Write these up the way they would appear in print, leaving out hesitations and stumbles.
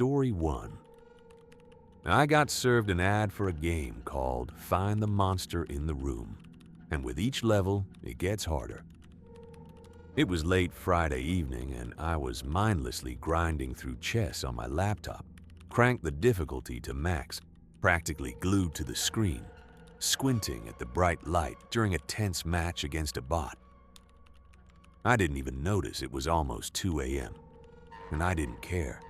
Story 1. I got served an ad for a game called Find the Monster in the Room, and with each level, it gets harder. It was late Friday evening, and I was mindlessly grinding through chess on my laptop, cranked the difficulty to max, practically glued to the screen, squinting at the bright light during a tense match against a bot. I didn't even notice it was almost 2 a.m., and I didn't care.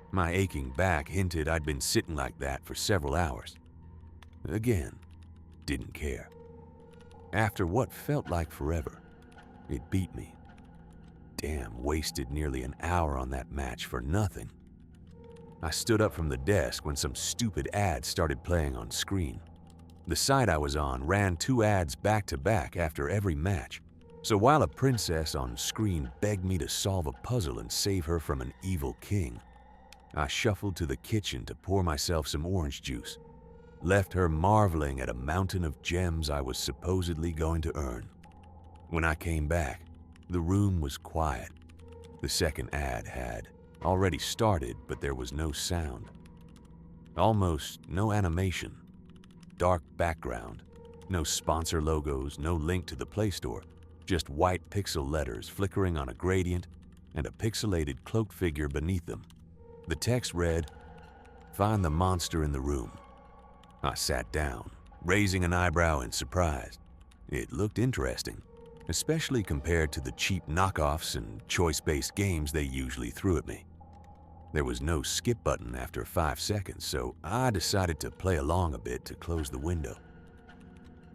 My aching back hinted I'd been sitting like that for several hours. Again, didn't care. After what felt like forever, it beat me. Damn, wasted nearly an hour on that match for nothing. I stood up from the desk when some stupid ad started playing on screen. The site I was on ran 2 ads back to back after every match, so while a princess on screen begged me to solve a puzzle and save her from an evil king, I shuffled to the kitchen to pour myself some orange juice, left her marveling at a mountain of gems I was supposedly going to earn. When I came back, the room was quiet. The second ad had already started, but there was no sound. Almost no animation. Dark background. No sponsor logos, no link to the Play Store. Just white pixel letters flickering on a gradient and a pixelated cloaked figure beneath them. The text read, "Find the monster in the room." I sat down, raising an eyebrow in surprise. It looked interesting, especially compared to the cheap knockoffs and choice-based games they usually threw at me. There was no skip button after 5 seconds, so I decided to play along a bit to close the window.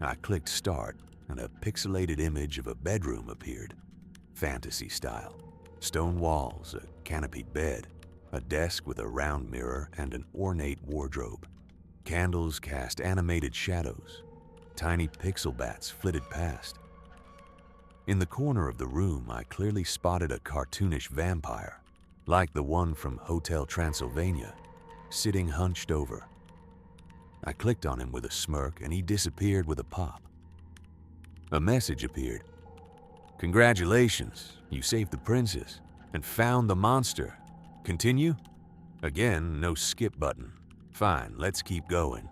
I clicked start, and a pixelated image of a bedroom appeared, fantasy style. Stone walls, a canopied bed, a desk with a round mirror and an ornate wardrobe. Candles cast animated shadows. Tiny pixel bats flitted past. In the corner of the room, I clearly spotted a cartoonish vampire, like the one from Hotel Transylvania, sitting hunched over. I clicked on him with a smirk, and he disappeared with a pop. A message appeared. "Congratulations, you saved the princess and found the monster. Continue?" Again, no skip button. Fine, let's keep going.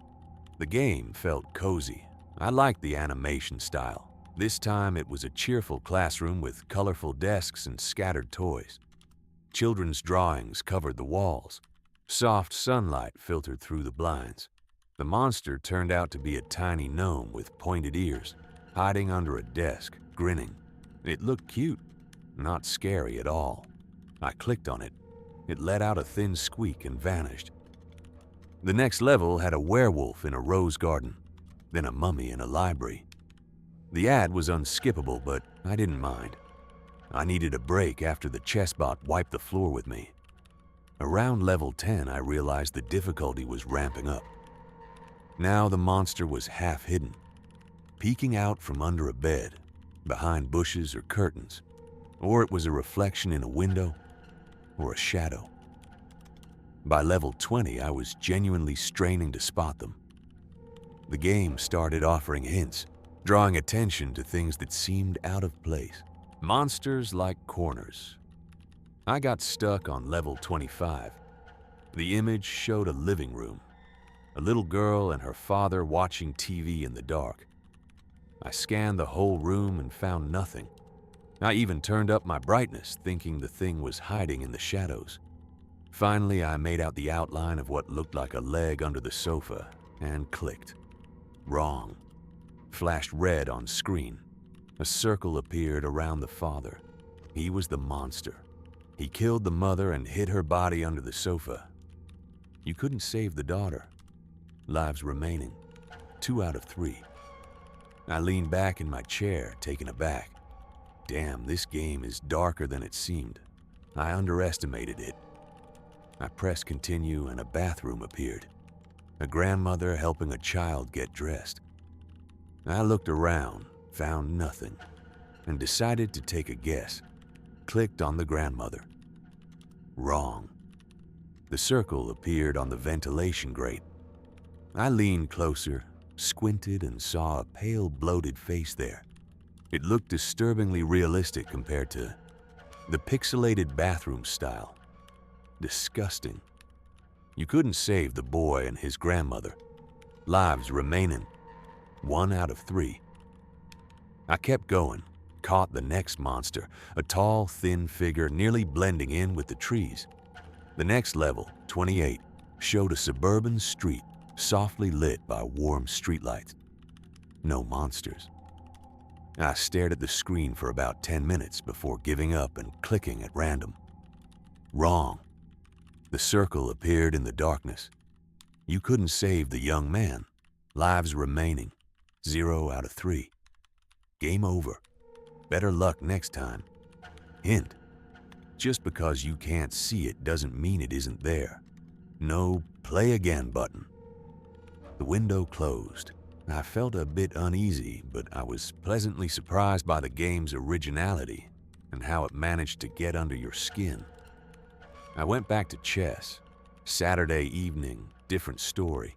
The game felt cozy. I liked the animation style. This time it was a cheerful classroom with colorful desks and scattered toys. Children's drawings covered the walls. Soft sunlight filtered through the blinds. The monster turned out to be a tiny gnome with pointed ears, hiding under a desk, grinning. It looked cute, not scary at all. I clicked on it. It let out a thin squeak and vanished. The next level had a werewolf in a rose garden, then a mummy in a library. The ad was unskippable, but I didn't mind. I needed a break after the chessbot wiped the floor with me. Around level 10, I realized the difficulty was ramping up. Now the monster was half hidden, peeking out from under a bed, behind bushes or curtains, or it was a reflection in a window or a shadow. By level 20, I was genuinely straining to spot them. The game started offering hints, drawing attention to things that seemed out of place. Monsters like corners. I got stuck on level 25. The image showed a living room, a little girl and her father watching TV in the dark. I scanned the whole room and found nothing. I even turned up my brightness, thinking the thing was hiding in the shadows. Finally, I made out the outline of what looked like a leg under the sofa and clicked. Wrong. Flashed red on screen. A circle appeared around the father. He was the monster. He killed the mother and hid her body under the sofa. You couldn't save the daughter. Lives remaining. 2 out of 3. I leaned back in my chair, taken aback. Damn, this game is darker than it seemed. I underestimated it. I pressed continue and a bathroom appeared. A grandmother helping a child get dressed. I looked around, found nothing, and decided to take a guess. Clicked on the grandmother. Wrong. The circle appeared on the ventilation grate. I leaned closer, squinted, and saw a pale, bloated face there. It looked disturbingly realistic compared to the pixelated bathroom style. Disgusting. You couldn't save the boy and his grandmother. Lives remaining, 1 out of 3. I kept going, caught the next monster, a tall, thin figure nearly blending in with the trees. The next level, 28, showed a suburban street softly lit by warm streetlights. No monsters. I stared at the screen for about 10 minutes before giving up and clicking at random. Wrong. The circle appeared in the darkness. You couldn't save the young man. Lives remaining, 0 out of 3. Game over. Better luck next time. Hint. Just because you can't see it doesn't mean it isn't there. No play again button. The window closed. I felt a bit uneasy, but I was pleasantly surprised by the game's originality and how it managed to get under your skin. I went back to chess. Saturday evening, different story.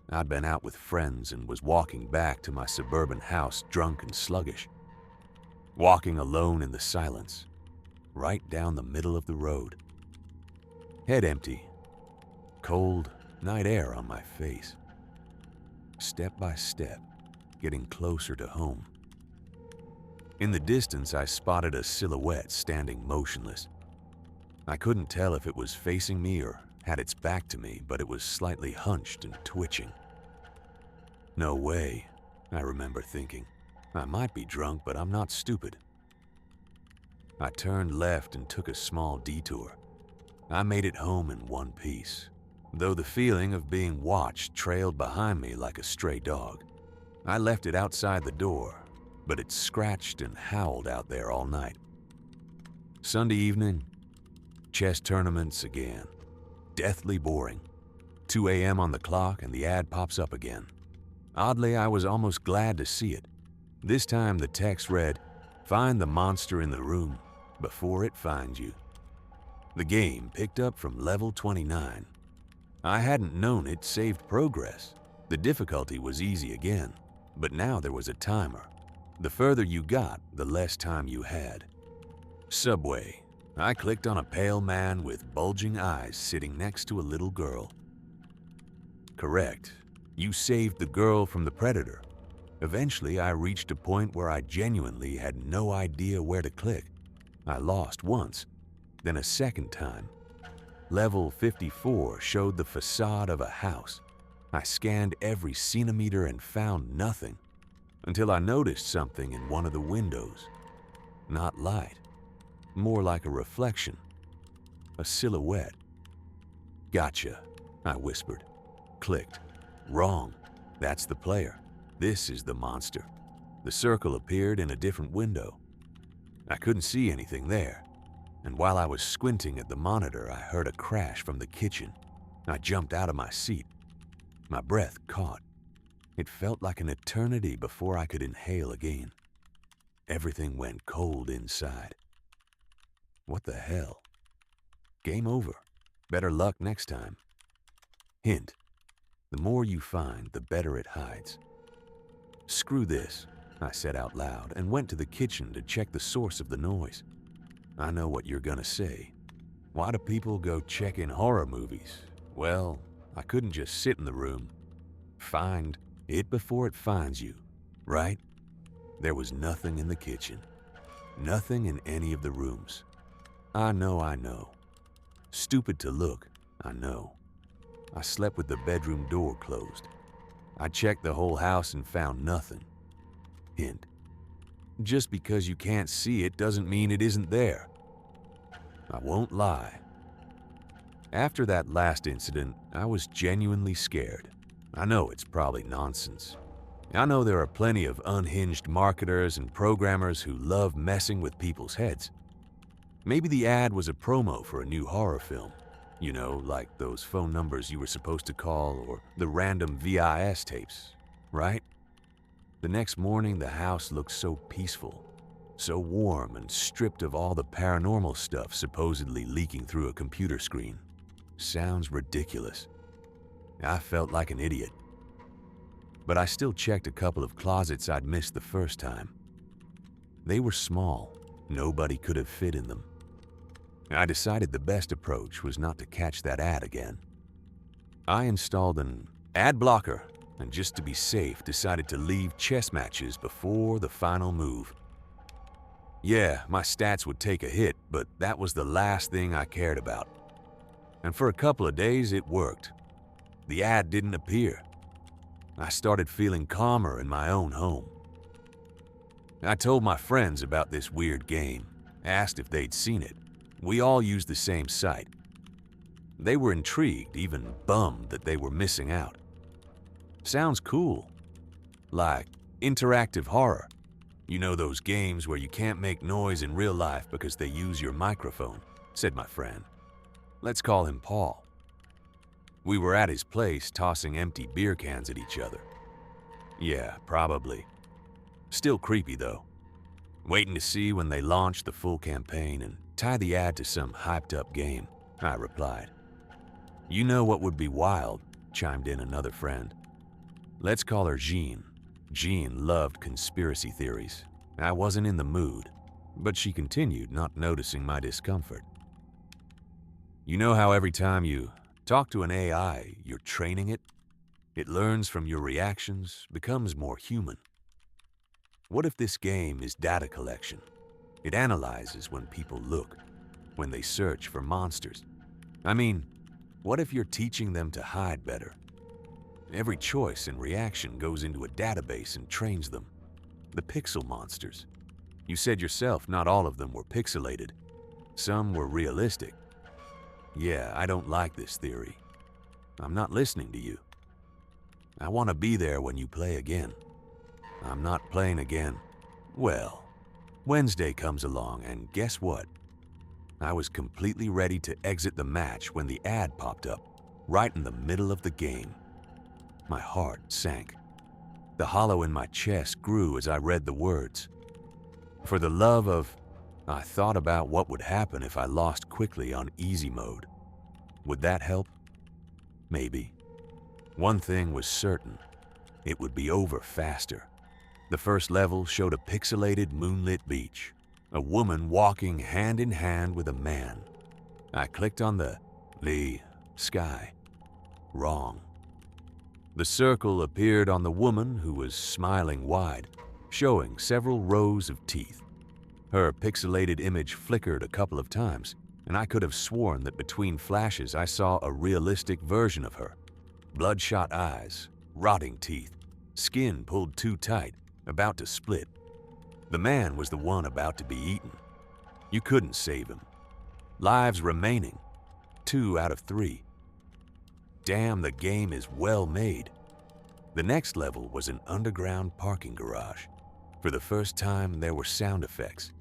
I'd been out with friends and was walking back to my suburban house drunk and sluggish. Walking alone in the silence, right down the middle of the road. Head empty. Cold night air on my face. Step by step, getting closer to home. In the distance, I spotted a silhouette standing motionless. I couldn't tell if it was facing me or had its back to me, but it was slightly hunched and twitching. No way, I remember thinking. I might be drunk, but I'm not stupid. I turned left and took a small detour. I made it home in one piece, though the feeling of being watched trailed behind me like a stray dog. I left it outside the door, but it scratched and howled out there all night. Sunday evening, chess tournaments again. Deathly boring. 2 a.m. on the clock and the ad pops up again. Oddly, I was almost glad to see it. This time the text read, "Find the monster in the room before it finds you." The game picked up from level 29. I hadn't known it saved progress. The difficulty was easy again, but now there was a timer. The further you got, the less time you had. Subway. I clicked on a pale man with bulging eyes sitting next to a little girl. Correct. You saved the girl from the predator. Eventually, I reached a point where I genuinely had no idea where to click. I lost once, then a second time. Level 54 showed the facade of a house. I scanned every centimeter and found nothing, until I noticed something in one of the windows. Not light, more like a reflection, a silhouette. "Gotcha," I whispered. Clicked. Wrong. That's the player. This is the monster. The circle appeared in a different window. I couldn't see anything there, and while I was squinting at the monitor, I heard a crash from the kitchen. I jumped out of my seat. My breath caught. It felt like an eternity before I could inhale again. Everything went cold inside. What the hell? Game over. Better luck next time. Hint. The more you find, the better it hides. Screw this, I said out loud and went to the kitchen to check the source of the noise. I know what you're gonna say. Why do people go check in horror movies? Well, I couldn't just sit in the room. Find it before it finds you, right? There was nothing in the kitchen. Nothing in any of the rooms. I know. Stupid to look, I know. I slept with the bedroom door closed. I checked the whole house and found nothing. Hint. Just because you can't see it doesn't mean it isn't there. I won't lie. After that last incident, I was genuinely scared. I know it's probably nonsense. I know there are plenty of unhinged marketers and programmers who love messing with people's heads. Maybe the ad was a promo for a new horror film. You know, like those phone numbers you were supposed to call or the random VIS tapes, right? The next morning, the house looked so peaceful, so warm and stripped of all the paranormal stuff supposedly leaking through a computer screen. Sounds ridiculous. I felt like an idiot. But I still checked a couple of closets I'd missed the first time. They were small. Nobody could have fit in them. I decided the best approach was not to catch that ad again. I installed an ad blocker and just to be safe decided to leave chess matches before the final move. Yeah, my stats would take a hit, but that was the last thing I cared about. And for a couple of days it worked. The ad didn't appear. I started feeling calmer in my own home. I told my friends about this weird game, asked if they'd seen it. We all used the same site. They were intrigued, even bummed that they were missing out. Sounds cool. Like interactive horror. You know those games where you can't make noise in real life because they use your microphone, said my friend. Let's call him Paul. We were at his place tossing empty beer cans at each other. Yeah, probably. Still creepy though. Waiting to see when they launch the full campaign and tie the ad to some hyped-up game, I replied. You know what would be wild, chimed in another friend. Let's call her Jean. Jean loved conspiracy theories. I wasn't in the mood, but she continued, not noticing my discomfort. You know how every time you talk to an AI, you're training it? It learns from your reactions, becomes more human. What if this game is data collection? It analyzes when people look, when they search for monsters. I mean, what if you're teaching them to hide better? Every choice and reaction goes into a database and trains them. The pixel monsters. You said yourself not all of them were pixelated. Some were realistic. Yeah, I don't like this theory. I'm not listening to you. I want to be there when you play again. I'm not playing again. Well, Wednesday comes along and guess what? I was completely ready to exit the match when the ad popped up, right in the middle of the game. My heart sank. The hollow in my chest grew as I read the words. For the love of... I thought about what would happen if I lost quickly on easy mode. Would that help? Maybe. One thing was certain. It would be over faster. The first level showed a pixelated moonlit beach. A woman walking hand in hand with a man. I clicked on the sky. Wrong. The circle appeared on the woman who was smiling wide, showing several rows of teeth. Her pixelated image flickered a couple of times, and I could have sworn that between flashes I saw a realistic version of her. Bloodshot eyes, rotting teeth, skin pulled too tight, about to split. The man was the one about to be eaten. You couldn't save him. Lives remaining, 2 out of 3. Damn, the game is well made. The next level was an underground parking garage. For the first time, there were sound effects.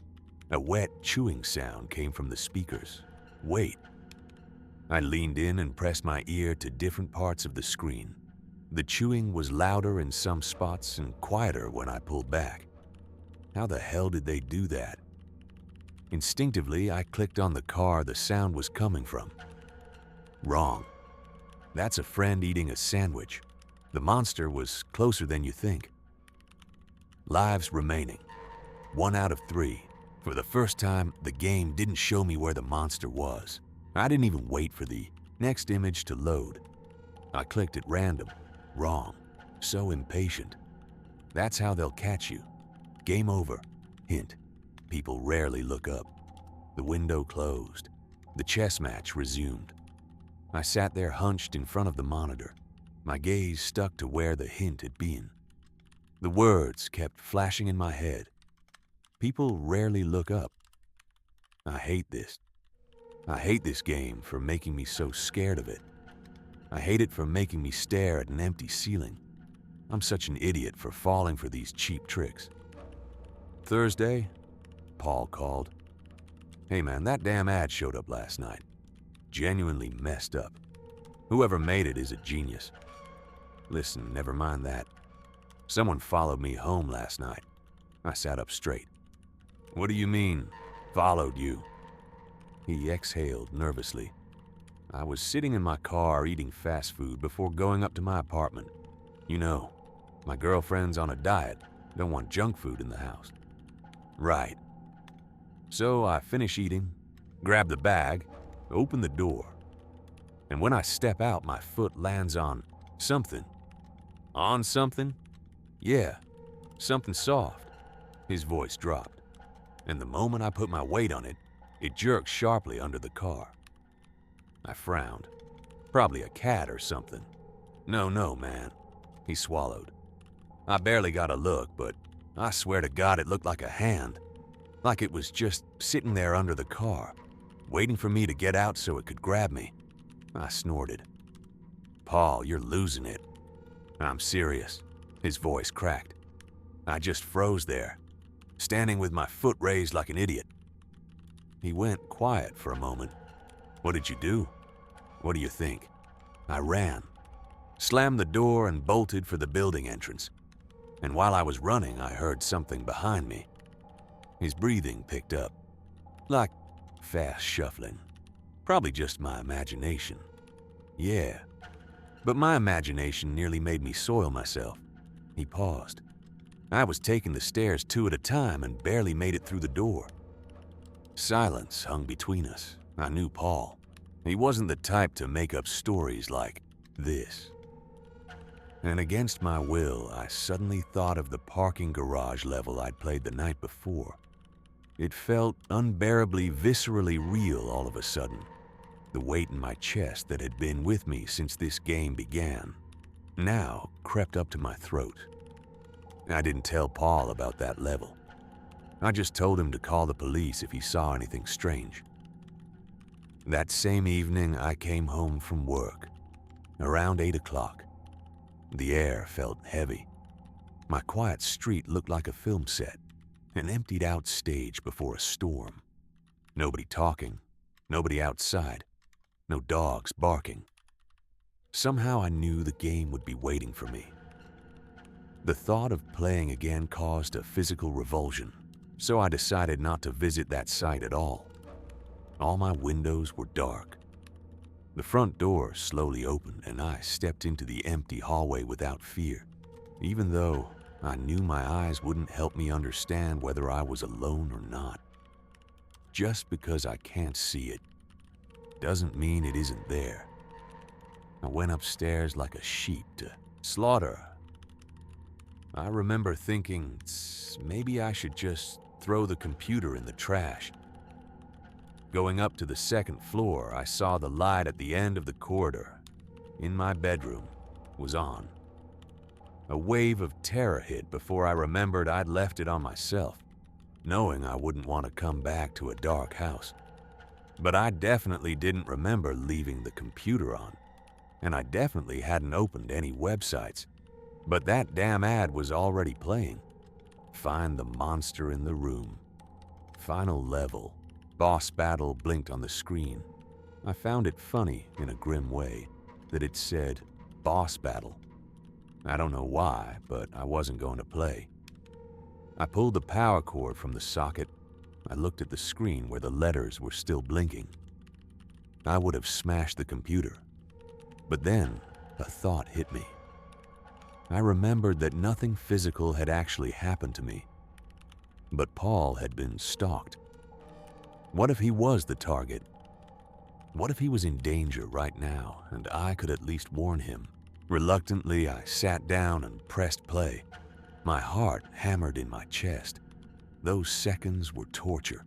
A wet, chewing sound came from the speakers. Wait. I leaned in and pressed my ear to different parts of the screen. The chewing was louder in some spots and quieter when I pulled back. How the hell did they do that? Instinctively, I clicked on the car the sound was coming from. Wrong. That's a friend eating a sandwich. The monster was closer than you think. Lives remaining, 1 out of 3. For the first time, the game didn't show me where the monster was. I didn't even wait for the next image to load. I clicked at random. Wrong. So impatient. That's how they'll catch you. Game over. Hint. People rarely look up. The window closed. The chess match resumed. I sat there hunched in front of the monitor, my gaze stuck to where the hint had been. The words kept flashing in my head. People rarely look up. I hate this. I hate this game for making me so scared of it. I hate it for making me stare at an empty ceiling. I'm such an idiot for falling for these cheap tricks. Thursday, Paul called. Hey man, that damn ad showed up last night. Genuinely messed up. Whoever made it is a genius. Listen, never mind that. Someone followed me home last night. I sat up straight. What do you mean, followed you? He exhaled nervously. I was sitting in my car eating fast food before going up to my apartment. You know, my girlfriend's on a diet, don't want junk food in the house. Right. So I finish eating, grab the bag, open the door. and when I step out, my foot lands on something. On something? Yeah, something soft. His voice dropped, and the moment I put my weight on it, it jerked sharply under the car. I frowned. Probably a cat or something. No, man. He swallowed. I barely got a look, but I swear to God it looked like a hand. Like it was just sitting there under the car, waiting for me to get out so it could grab me. I snorted. Paul, you're losing it. I'm serious. His voice cracked. I just froze there, standing with my foot raised like an idiot. He went quiet for a moment. What did you do? What do you think? I ran, slammed the door and bolted for the building entrance. And while I was running, I heard something behind me. His breathing picked up, like fast shuffling. Probably just my imagination. Yeah, but my imagination nearly made me soil myself. He paused. I was taking the stairs 2 at a time and barely made it through the door. Silence hung between us. I knew Paul. He wasn't the type to make up stories like this. And against my will, I suddenly thought of the parking garage level I'd played the night before. It felt unbearably, viscerally real all of a sudden. The weight in my chest that had been with me since this game began now crept up to my throat. I didn't tell Paul about that level. I just told him to call the police if he saw anything strange. That same evening, I came home from work, around 8 o'clock. The air felt heavy. My quiet street looked like a film set, an emptied-out stage before a storm. Nobody talking, nobody outside, no dogs barking. Somehow I knew the game would be waiting for me. The thought of playing again caused a physical revulsion, so I decided not to visit that site at all. All my windows were dark. The front door slowly opened and I stepped into the empty hallway without fear, even though I knew my eyes wouldn't help me understand whether I was alone or not. Just because I can't see it doesn't mean it isn't there. I went upstairs like a sheep to slaughter. I remember thinking, maybe I should just throw the computer in the trash. Going up to the second floor, I saw the light at the end of the corridor, in my bedroom, was on. A wave of terror hit before I remembered I'd left it on myself, knowing I wouldn't want to come back to a dark house. But I definitely didn't remember leaving the computer on, and I definitely hadn't opened any websites. But that damn ad was already playing. Find the monster in the room. Final level. Boss battle blinked on the screen. I found it funny, in a grim way, that it said, boss battle. I don't know why, but I wasn't going to play. I pulled the power cord from the socket. I looked at the screen where the letters were still blinking. I would have smashed the computer. But then, a thought hit me. I remembered that nothing physical had actually happened to me. But Paul had been stalked. What if he was the target? What if he was in danger right now, and I could at least warn him? Reluctantly, I sat down and pressed play. My heart hammered in my chest. Those seconds were torture.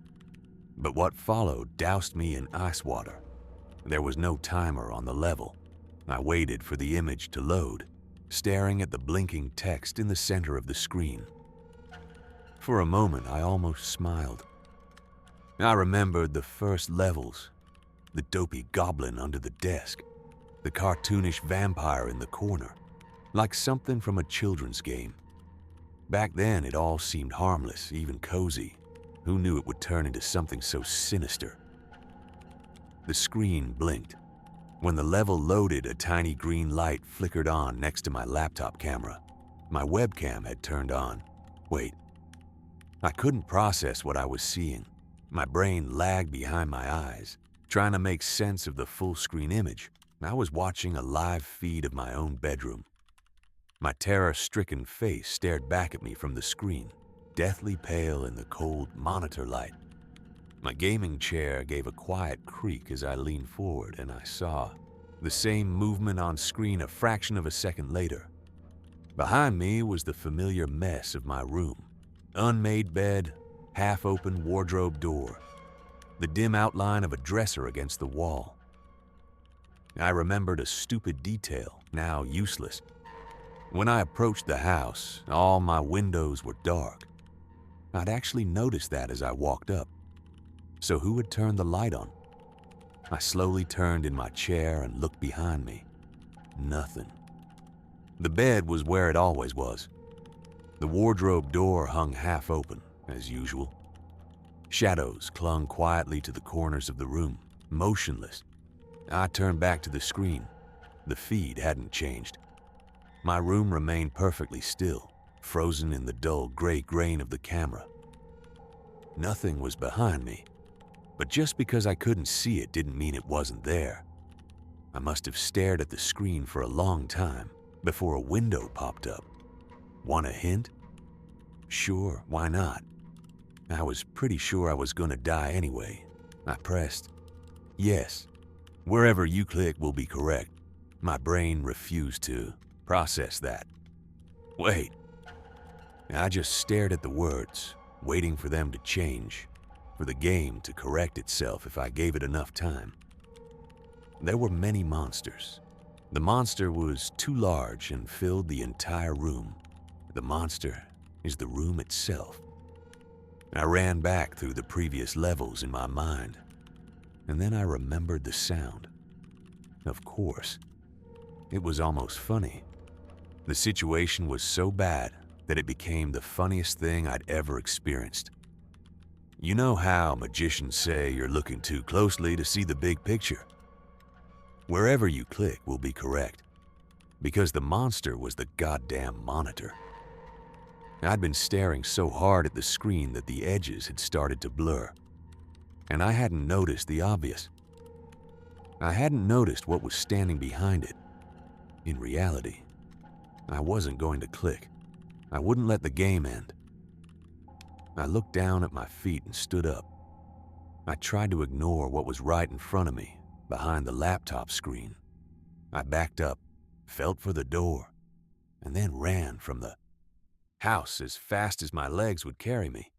But what followed doused me in ice water. There was no timer on the level. I waited for the image to load, staring at the blinking text in the center of the screen. For a moment, I almost smiled. I remembered the first levels, the dopey goblin under the desk, the cartoonish vampire in the corner, like something from a children's game. Back then, it all seemed harmless, even cozy. Who knew it would turn into something so sinister? The screen blinked. When the level loaded, a tiny green light flickered on next to my laptop camera. My webcam had turned on. Wait. I couldn't process what I was seeing. My brain lagged behind my eyes, trying to make sense of the full-screen image. I was watching a live feed of my own bedroom. My terror-stricken face stared back at me from the screen, deathly pale in the cold monitor light. My gaming chair gave a quiet creak as I leaned forward, and I saw The same movement on screen a fraction of a second later. Behind me was the familiar mess of my room. Unmade bed, half-open wardrobe door, the dim outline of a dresser against the wall. I remembered a stupid detail, now useless. When I approached the house, all my windows were dark. I'd actually noticed that as I walked up. So who had turned the light on? I slowly turned in my chair and looked behind me. Nothing. The bed was where it always was. The wardrobe door hung half open, as usual. Shadows clung quietly to the corners of the room, motionless. I turned back to the screen. The feed hadn't changed. My room remained perfectly still, frozen in the dull gray grain of the camera. Nothing was behind me, but just because I couldn't see it didn't mean it wasn't there. I must have stared at the screen for a long time before a window popped up. Want a hint? Sure, why not? I was pretty sure I was gonna die anyway. I pressed yes. Wherever you click will be correct. My brain refused to process that. Wait. I just stared at the words, waiting for them to change, for the game to correct itself if I gave it enough time. There were many monsters. The monster was too large and filled the entire room. The monster is the room itself. I ran back through the previous levels in my mind, and then I remembered the sound. Of course. It was almost funny. The situation was so bad that it became the funniest thing I'd ever experienced. You know how magicians say you're looking too closely to see the big picture? Wherever you click will be correct, because the monster was the goddamn monitor. I'd been staring so hard at the screen that the edges had started to blur, and I hadn't noticed the obvious. I hadn't noticed what was standing behind it. In reality, I wasn't going to click. I wouldn't let the game end. I looked down at my feet and stood up. I tried to ignore what was right in front of me, behind the laptop screen. I backed up, felt for the door, and then ran from the house as fast as my legs would carry me.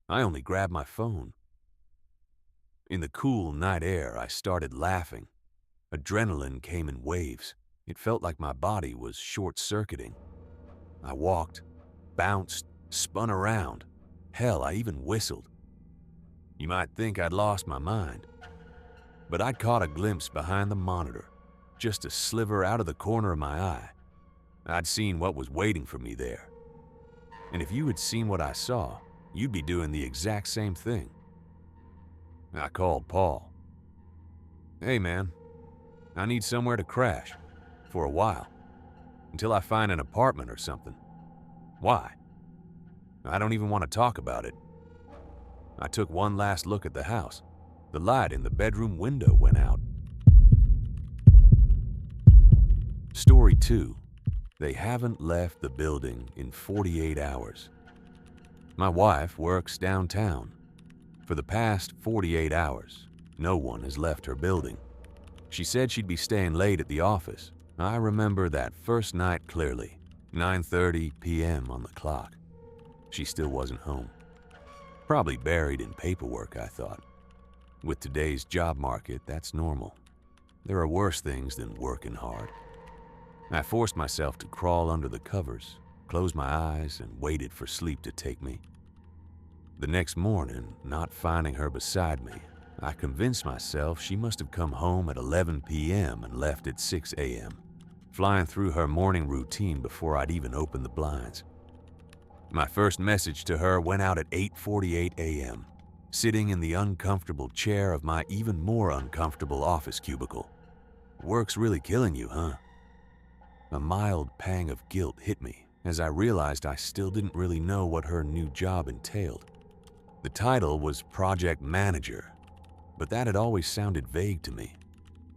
I only grabbed my phone. In the cool night air, I started laughing. Adrenaline came in waves. It felt like my body was short-circuiting. I walked, bounced, spun around. Hell, I even whistled. You might think I'd lost my mind, but I'd caught a glimpse behind the monitor, just a sliver out of the corner of my eye. I'd seen what was waiting for me there. And if you had seen what I saw, you'd be doing the exact same thing. I called Paul. Hey man, I need somewhere to crash, for a while, until I find an apartment or something. Why? I don't even want to talk about it. I took one last look at the house. The light in the bedroom window went out. Story 2. They haven't left the building in 48 hours. My wife works downtown. For the past 48 hours, no one has left her building. She said she'd be staying late at the office. I remember that first night clearly, 9:30 p.m. on the clock. She still wasn't home. Probably buried in paperwork, I thought. With today's job market, that's normal. There are worse things than working hard. I forced myself to crawl under the covers, closed my eyes, and waited for sleep to take me. The next morning, not finding her beside me, I convinced myself she must have come home at 11 p.m. and left at 6 a.m., flying through her morning routine before I'd even opened the blinds. My first message to her went out at 8:48 a.m., sitting in the uncomfortable chair of my even more uncomfortable office cubicle. Work's really killing you, huh? A mild pang of guilt hit me as I realized I still didn't really know what her new job entailed. The title was Project Manager, but that had always sounded vague to me.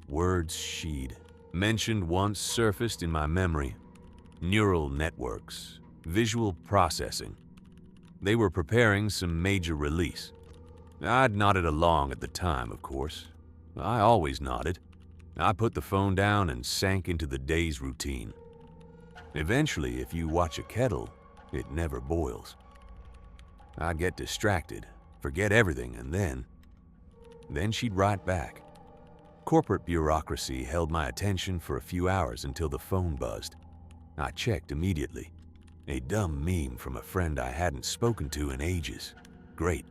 Words she'd mentioned once surfaced in my memory. Neural networks, visual processing. They were preparing some major release. I'd nodded along at the time, of course. I always nodded. I put the phone down and sank into the day's routine. Eventually, if you watch a kettle, it never boils. I'd get distracted, forget everything, and then she'd write back. Corporate bureaucracy held my attention for a few hours until the phone buzzed. I checked immediately. A dumb meme from a friend I hadn't spoken to in ages. Great.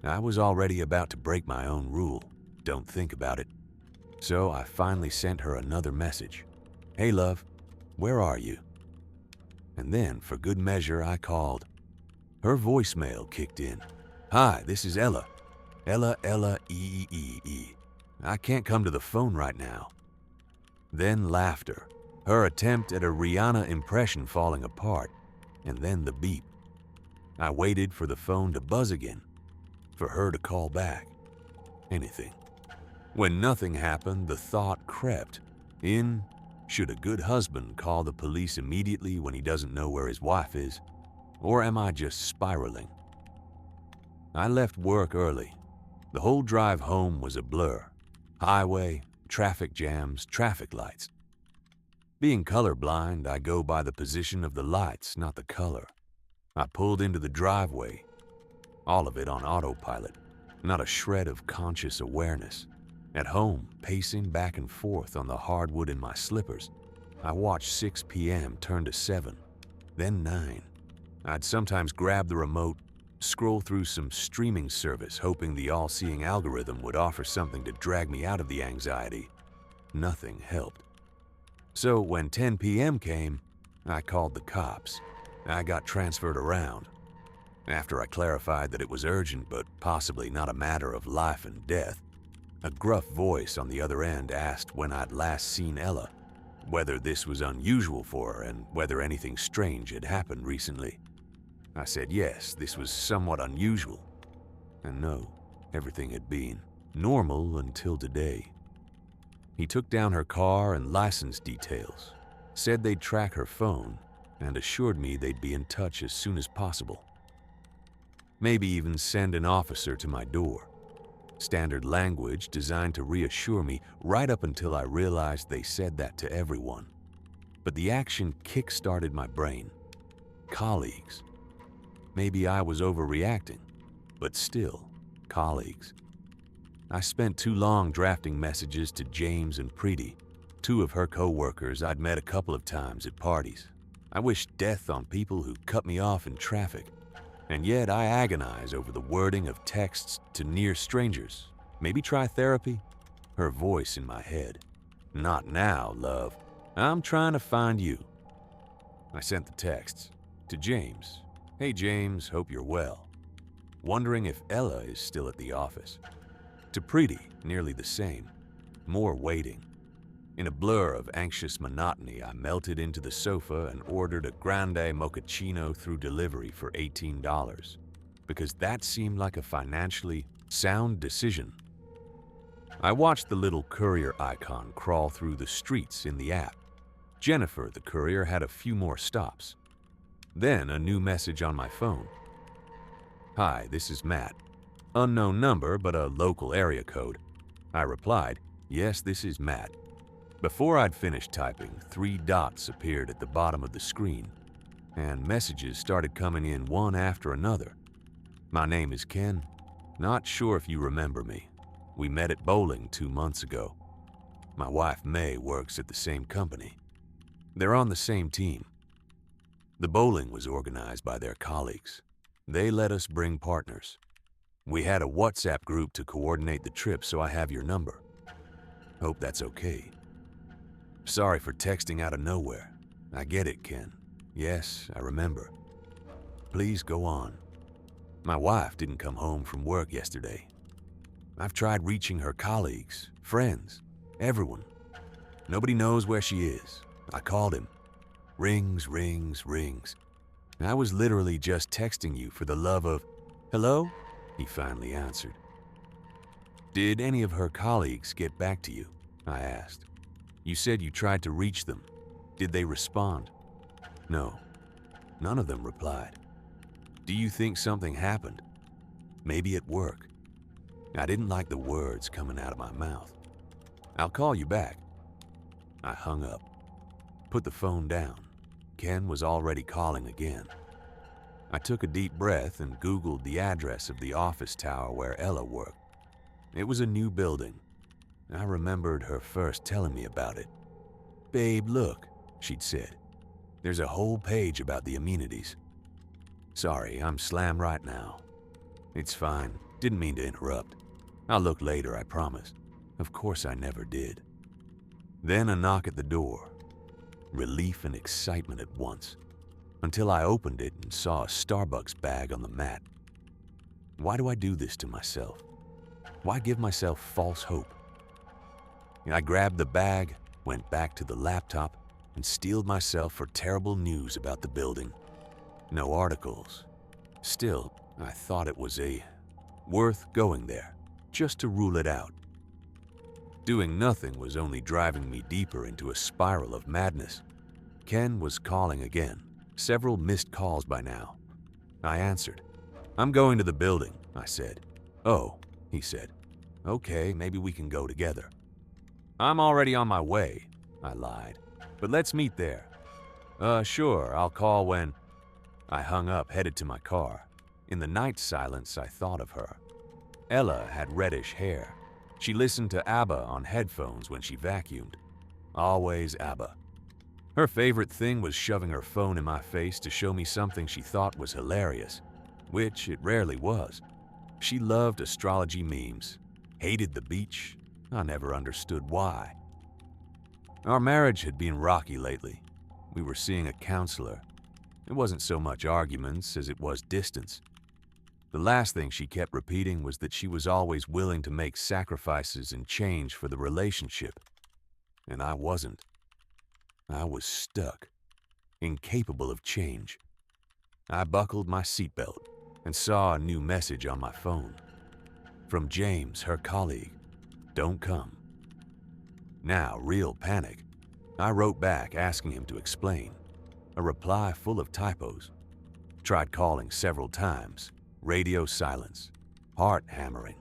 I was already about to break my own rule. Don't think about it. So I finally sent her another message. Hey love, where are you? And then, for good measure, I called. Her voicemail kicked in. Hi, this is Ella. Ella, E. I can't come to the phone right now. Then laughter. Her attempt at a Rihanna impression falling apart, and then the beep. I waited for the phone to buzz again, for her to call back. Anything. When nothing happened, the thought crept in, should a good husband call the police immediately when he doesn't know where his wife is? Or am I just spiraling? I left work early. The whole drive home was a blur. Highway, traffic jams, traffic lights. Being colorblind, I go by the position of the lights, not the color. I pulled into the driveway, all of it on autopilot, not a shred of conscious awareness. At home, pacing back and forth on the hardwood in my slippers, I watched 6 p.m. turn to 7, then 9. I'd sometimes grab the remote, scroll through some streaming service, hoping the all-seeing algorithm would offer something to drag me out of the anxiety. Nothing helped. So when 10 p.m. came, I called the cops. I got transferred around. After I clarified that it was urgent but possibly not a matter of life and death, a gruff voice on the other end asked when I'd last seen Ella, whether this was unusual for her and whether anything strange had happened recently. I said yes, this was somewhat unusual. And no, everything had been normal until today. He took down her car and license details, said they'd track her phone, and assured me they'd be in touch as soon as possible. Maybe even send an officer to my door. Standard language designed to reassure me right up until I realized they said that to everyone. But the action kick-started my brain. Colleagues. Maybe I was overreacting, but still, colleagues. I spent too long drafting messages to James and Preeti, two of her co-workers I'd met a couple of times at parties. I wished death on people who cut me off in traffic. And yet I agonize over the wording of texts to near strangers. Maybe try therapy? Her voice in my head. Not now, love. I'm trying to find you. I sent the texts to James. Hey James, hope you're well. Wondering if Ella is still at the office. To Preeti, nearly the same. More waiting. In a blur of anxious monotony, I melted into the sofa and ordered a grande mochaccino through delivery for $18, because that seemed like a financially sound decision. I watched the little courier icon crawl through the streets in the app. Jennifer, the courier, had a few more stops. Then a new message on my phone. Hi, this is Matt. Unknown number, but a local area code. I replied, yes, this is Matt. Before I'd finished typing, 3 dots appeared at the bottom of the screen, and messages started coming in one after another. My name is Ken. Not sure if you remember me. We met at bowling 2 months ago. My wife May works at the same company. They're on the same team. The bowling was organized by their colleagues. They let us bring partners. We had a WhatsApp group to coordinate the trip, so I have your number. Hope that's okay. Sorry for texting out of nowhere. I get it, Ken. Yes, I remember. Please go on. My wife didn't come home from work yesterday. I've tried reaching her colleagues, friends, everyone. Nobody knows where she is. I called him. Rings, rings, rings. I was literally just texting you for the love of... Hello? He finally answered. Did any of her colleagues get back to you? I asked. You said you tried to reach them. Did they respond? No. None of them replied. Do you think something happened? Maybe at work. I didn't like the words coming out of my mouth. I'll call you back. I hung up, put the phone down. Ken was already calling again. I took a deep breath and Googled the address of the office tower where Ella worked. It was a new building. I remembered her first telling me about it. "Babe, look," she'd said. "There's a whole page about the amenities." "Sorry, I'm slammed right now." "It's fine. Didn't mean to interrupt. I'll look later, I promise." Of course I never did. Then a knock at the door. Relief and excitement at once, until I opened it and saw a Starbucks bag on the mat. Why do I do this to myself? Why give myself false hope? I grabbed the bag, went back to the laptop, and steeled myself for terrible news about the building. No articles. Still, I thought it was worth going there, just to rule it out. Doing nothing was only driving me deeper into a spiral of madness. Ken was calling again, several missed calls by now. I answered. "I'm going to the building," I said. "Oh," he said. "Okay, maybe we can go together." "I'm already on my way," I lied. "But let's meet there." Sure, I'll call when..." I hung up, headed to my car. In the night silence, I thought of her. Ella had reddish hair. She listened to ABBA on headphones when she vacuumed. Always ABBA. Her favorite thing was shoving her phone in my face to show me something she thought was hilarious, which it rarely was. She loved astrology memes, hated the beach. I never understood why. Our marriage had been rocky lately. We were seeing a counselor. It wasn't so much arguments as it was distance. The last thing she kept repeating was that she was always willing to make sacrifices and change for the relationship. And I wasn't. I was stuck, incapable of change. I buckled my seatbelt and saw a new message on my phone. From James, her colleague. "Don't come." Now, real panic. I wrote back asking him to explain. A reply full of typos. Tried calling several times. Radio silence. Heart hammering.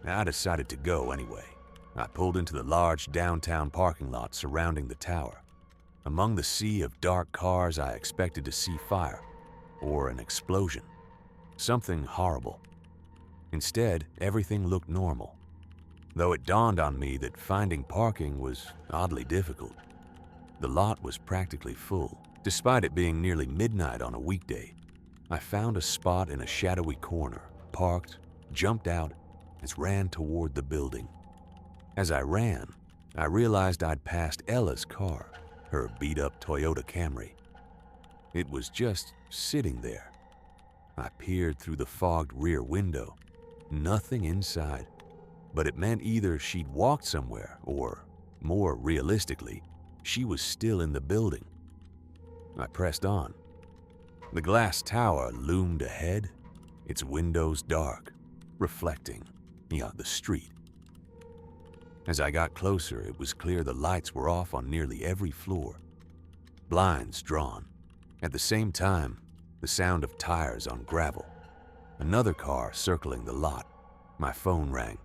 I decided to go anyway. I pulled into the large downtown parking lot surrounding the tower. Among the sea of dark cars, I expected to see fire or an explosion. Something horrible. Instead, everything looked normal, though it dawned on me that finding parking was oddly difficult. The lot was practically full, despite it being nearly midnight on a weekday. I found a spot in a shadowy corner, parked, jumped out, and ran toward the building. As I ran, I realized I'd passed Ella's car, her beat-up Toyota Camry. It was just sitting there. I peered through the fogged rear window. Nothing inside, but it meant either she'd walked somewhere or, more realistically, she was still in the building. I pressed on. The glass tower loomed ahead, its windows dark, reflecting the street. As I got closer, it was clear the lights were off on nearly every floor. Blinds drawn. At the same time, the sound of tires on gravel. Another car circling the lot. My phone rang.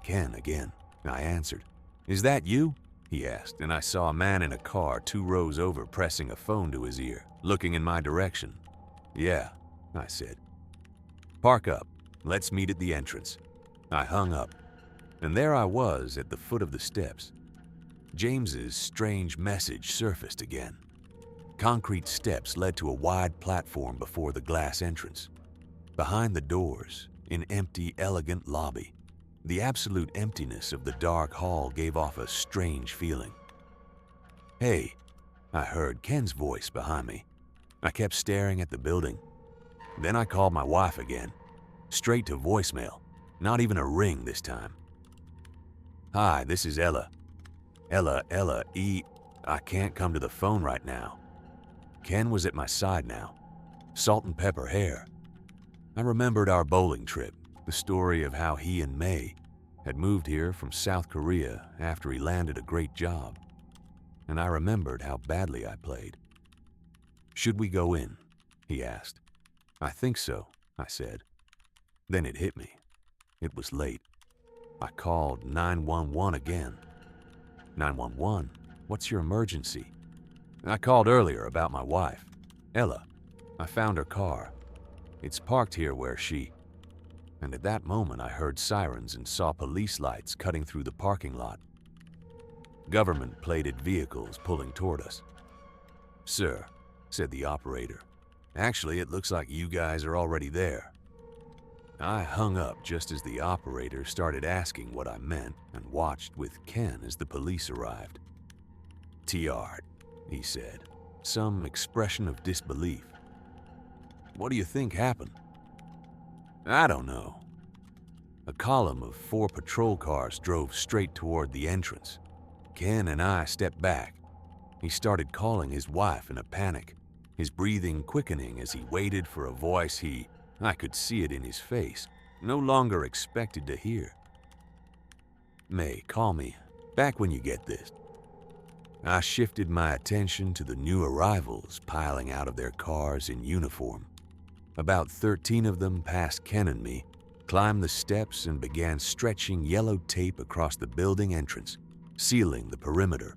Ken again. I answered. "Is that you?" he asked, and I saw a man in a car 2 rows over pressing a phone to his ear, looking in my direction. "Yeah," I said. "Park up. Let's meet at the entrance." I hung up, and there I was at the foot of the steps. James's strange message surfaced again. Concrete steps led to a wide platform before the glass entrance. Behind the doors, an empty, elegant lobby. The absolute emptiness of the dark hall gave off a strange feeling. "Hey," I heard Ken's voice behind me. I kept staring at the building. Then I called my wife again, straight to voicemail, not even a ring this time. "Hi, this is Ella. Ella, I can't come to the phone right now." Ken was at my side now, salt and pepper hair. I remembered our bowling trip, the story of how he and May had moved here from South Korea after he landed a great job. And I remembered how badly I played. "Should we go in?" he asked. "I think so," I said. Then it hit me. It was late. I called 911 again. 911, what's your emergency? I called earlier about my wife, Ella. I found her car. It's parked here where she... And at that moment I heard sirens and saw police lights cutting through the parking lot. Government-plated vehicles pulling toward us. Sir, said the operator, actually it looks like you guys are already there. I hung up just as the operator started asking what I meant and watched with Ken as the police arrived. "TR," he said, some expression of disbelief. "What do you think happened?" "I don't know." A column of 4 patrol cars drove straight toward the entrance. Ken and I stepped back. He started calling his wife in a panic, his breathing quickening as he waited for a voice I could see it in his face, no longer expected to hear. "May, call me back when you get this." I shifted my attention to the new arrivals piling out of their cars in uniform. About 13 of them passed Ken and me, climbed the steps and began stretching yellow tape across the building entrance, sealing the perimeter.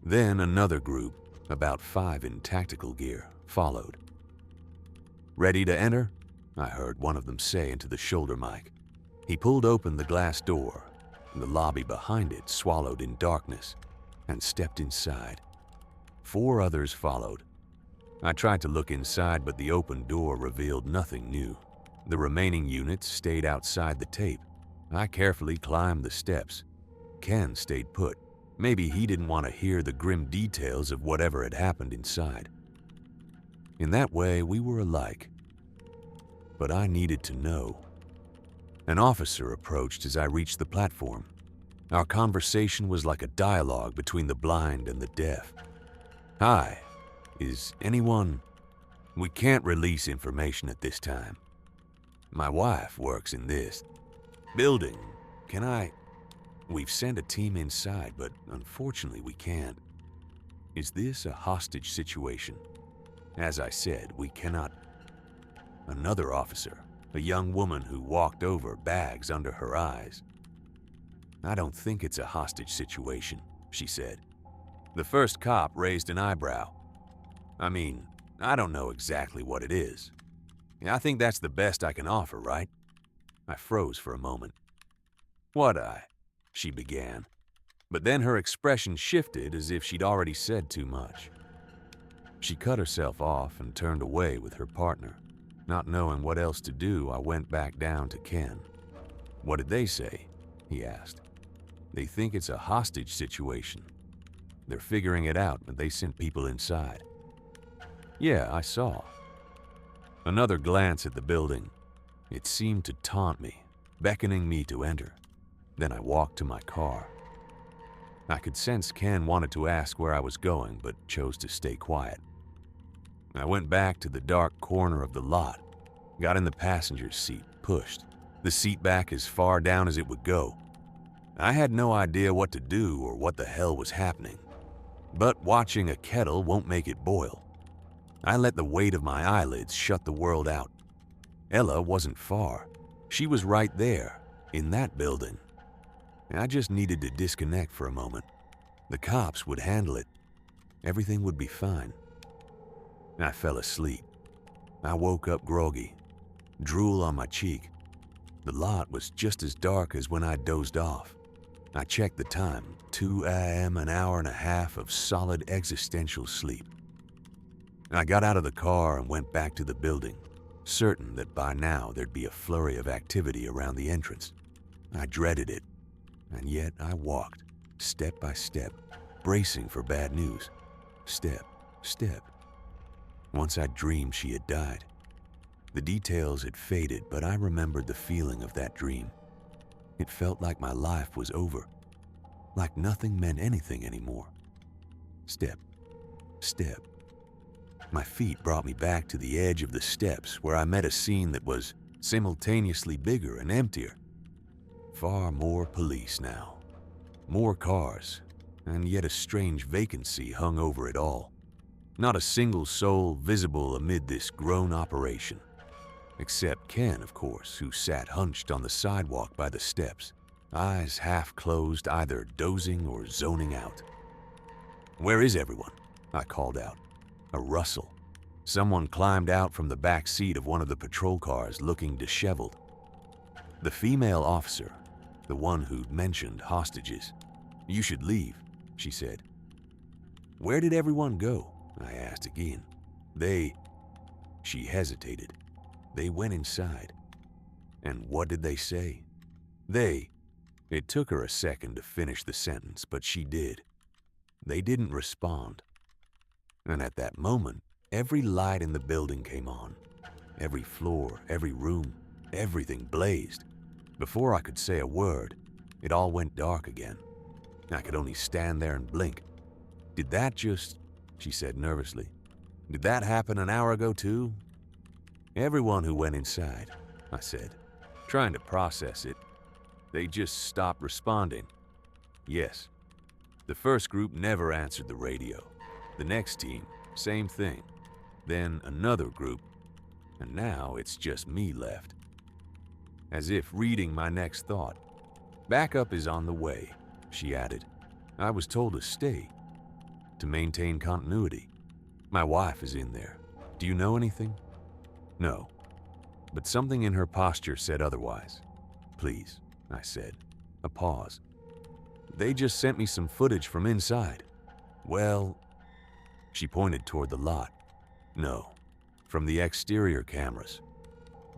Then another group, about 5 in tactical gear, followed. "Ready to enter?" I heard one of them say into the shoulder mic. He pulled open the glass door, and the lobby behind it swallowed in darkness, and stepped inside. 4 others followed. I tried to look inside, but the open door revealed nothing new. The remaining units stayed outside the tape. I carefully climbed the steps. Ken stayed put. Maybe he didn't want to hear the grim details of whatever had happened inside. In that way, we were alike. But I needed to know. An officer approached as I reached the platform. Our conversation was like a dialogue between the blind and the deaf. "Hi, is anyone... We can't release information at this time. My wife works in this building. Can I... We've sent a team inside, but unfortunately we can't. Is this a hostage situation? As I said, we cannot..." Another officer, a young woman who walked over, bags under her eyes. "I don't think it's a hostage situation," she said. The first cop raised an eyebrow. "I mean, I don't know exactly what it is. I think that's the best I can offer, right?" I froze for a moment. She began. But then her expression shifted as if she'd already said too much. She cut herself off and turned away with her partner. Not knowing what else to do, I went back down to Ken. "What did they say?" he asked. "They think it's a hostage situation. They're figuring it out, and they sent people inside." "Yeah, I saw." Another glance at the building. It seemed to taunt me, beckoning me to enter. Then I walked to my car. I could sense Ken wanted to ask where I was going, but chose to stay quiet. I went back to the dark corner of the lot, got in the passenger's seat, pushed the seat back as far down as it would go. I had no idea what to do or what the hell was happening. But watching a kettle won't make it boil. I let the weight of my eyelids shut the world out. Ella wasn't far. She was right there, in that building. I just needed to disconnect for a moment. The cops would handle it. Everything would be fine. I fell asleep. I woke up groggy, drool on my cheek. The lot was just as dark as when I dozed off. I checked the time, 2 a.m., an hour and a half of solid existential sleep. I got out of the car and went back to the building, certain that by now there'd be a flurry of activity around the entrance. I dreaded it, and yet I walked, step by step, bracing for bad news. Step, step. Once I dreamed she had died. The details had faded, but I remembered the feeling of that dream. It felt like my life was over, like nothing meant anything anymore. Step, step. My feet brought me back to the edge of the steps where I met a scene that was simultaneously bigger and emptier. Far more police now, more cars, and yet a strange vacancy hung over it all. Not a single soul visible amid this grown operation. Except Ken, of course, who sat hunched on the sidewalk by the steps, eyes half closed, either dozing or zoning out. "Where is everyone?" I called out. A rustle. Someone climbed out from the back seat of one of the patrol cars looking disheveled. The female officer, the one who'd mentioned hostages. "You should leave," she said. "Where did everyone go?" I asked again. She hesitated. "They went inside." "And what did they say?" It took her a second to finish the sentence, but she did. "They didn't respond." And at that moment, every light in the building came on. Every floor, every room, everything blazed. Before I could say a word, it all went dark again. I could only stand there and blink. "Did that just," she said nervously, "did that happen an hour ago too?" "Everyone who went inside," I said, trying to process it. "They just stopped responding." "Yes. The first group never answered the radio. The next team, same thing. Then another group. And now it's just me left." As if reading my next thought. "Backup is on the way," she added. "I was told to stay. To maintain continuity. My wife is in there. Do you know anything?" "No." But something in her posture said otherwise. "Please," I said. A pause. "They just sent me some footage from inside." "Well," she pointed toward the lot. "No, from the exterior cameras.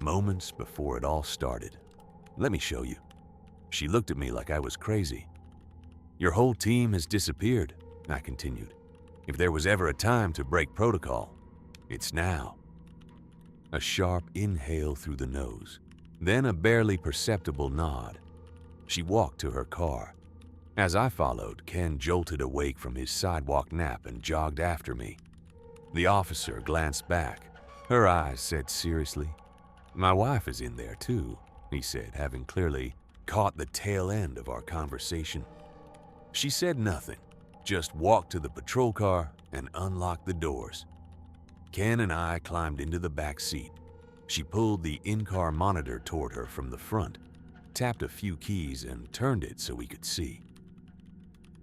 Moments before it all started. Let me show you." She looked at me like I was crazy. "Your whole team has disappeared," I continued. "If there was ever a time to break protocol, it's now." A sharp inhale through the nose, then a barely perceptible nod. She walked to her car. As I followed, Ken jolted awake from his sidewalk nap and jogged after me. The officer glanced back. Her eyes said seriously, "My wife is in there too," he said, having clearly caught the tail end of our conversation. She said nothing, just walked to the patrol car and unlocked the doors. Ken and I climbed into the back seat. She pulled the in-car monitor toward her from the front, tapped a few keys and turned it so we could see.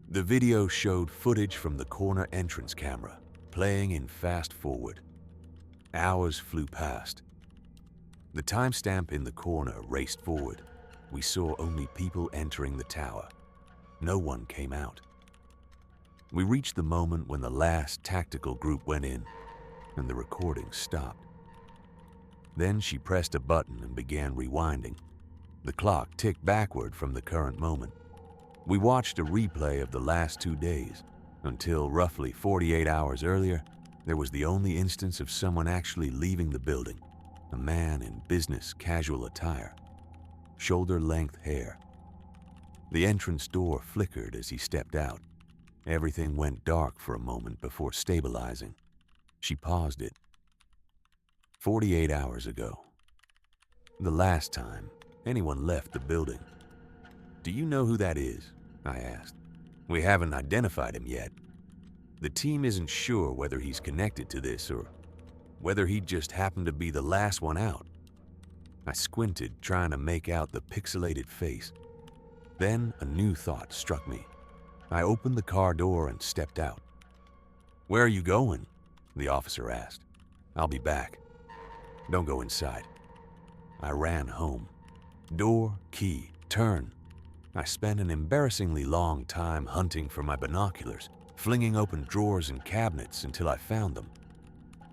The video showed footage from the corner entrance camera, playing in fast forward. Hours flew past. The timestamp in the corner raced forward. We saw only people entering the tower. No one came out. We reached the moment when the last tactical group went in, and the recording stopped. Then she pressed a button and began rewinding. The clock ticked backward from the current moment. We watched a replay of the last 2 days, until roughly 48 hours earlier, there was the only instance of someone actually leaving the building, a man in business casual attire, shoulder-length hair. The entrance door flickered as he stepped out. Everything went dark for a moment before stabilizing. She paused it. 48 hours ago. The last time anyone left the building. "Do you know who that is?" I asked. "We haven't identified him yet. The team isn't sure whether he's connected to this or whether he just happened to be the last one out." I squinted, trying to make out the pixelated face. Then a new thought struck me. I opened the car door and stepped out. "Where are you going?" the officer asked. "I'll be back." "Don't go inside." I ran home. Door, key, turn. I spent an embarrassingly long time hunting for my binoculars, flinging open drawers and cabinets until I found them.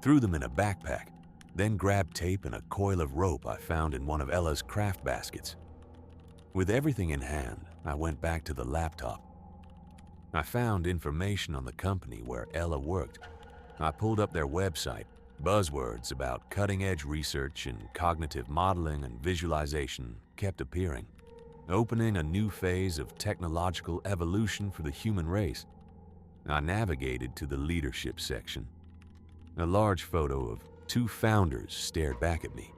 Threw them in a backpack, then grabbed tape and a coil of rope I found in one of Ella's craft baskets. With everything in hand, I went back to the laptop. I found information on the company where Ella worked. I pulled up their website. Buzzwords about cutting-edge research in cognitive modeling and visualization kept appearing, opening a new phase of technological evolution for the human race. I navigated to the leadership section. A large photo of 2 founders stared back at me.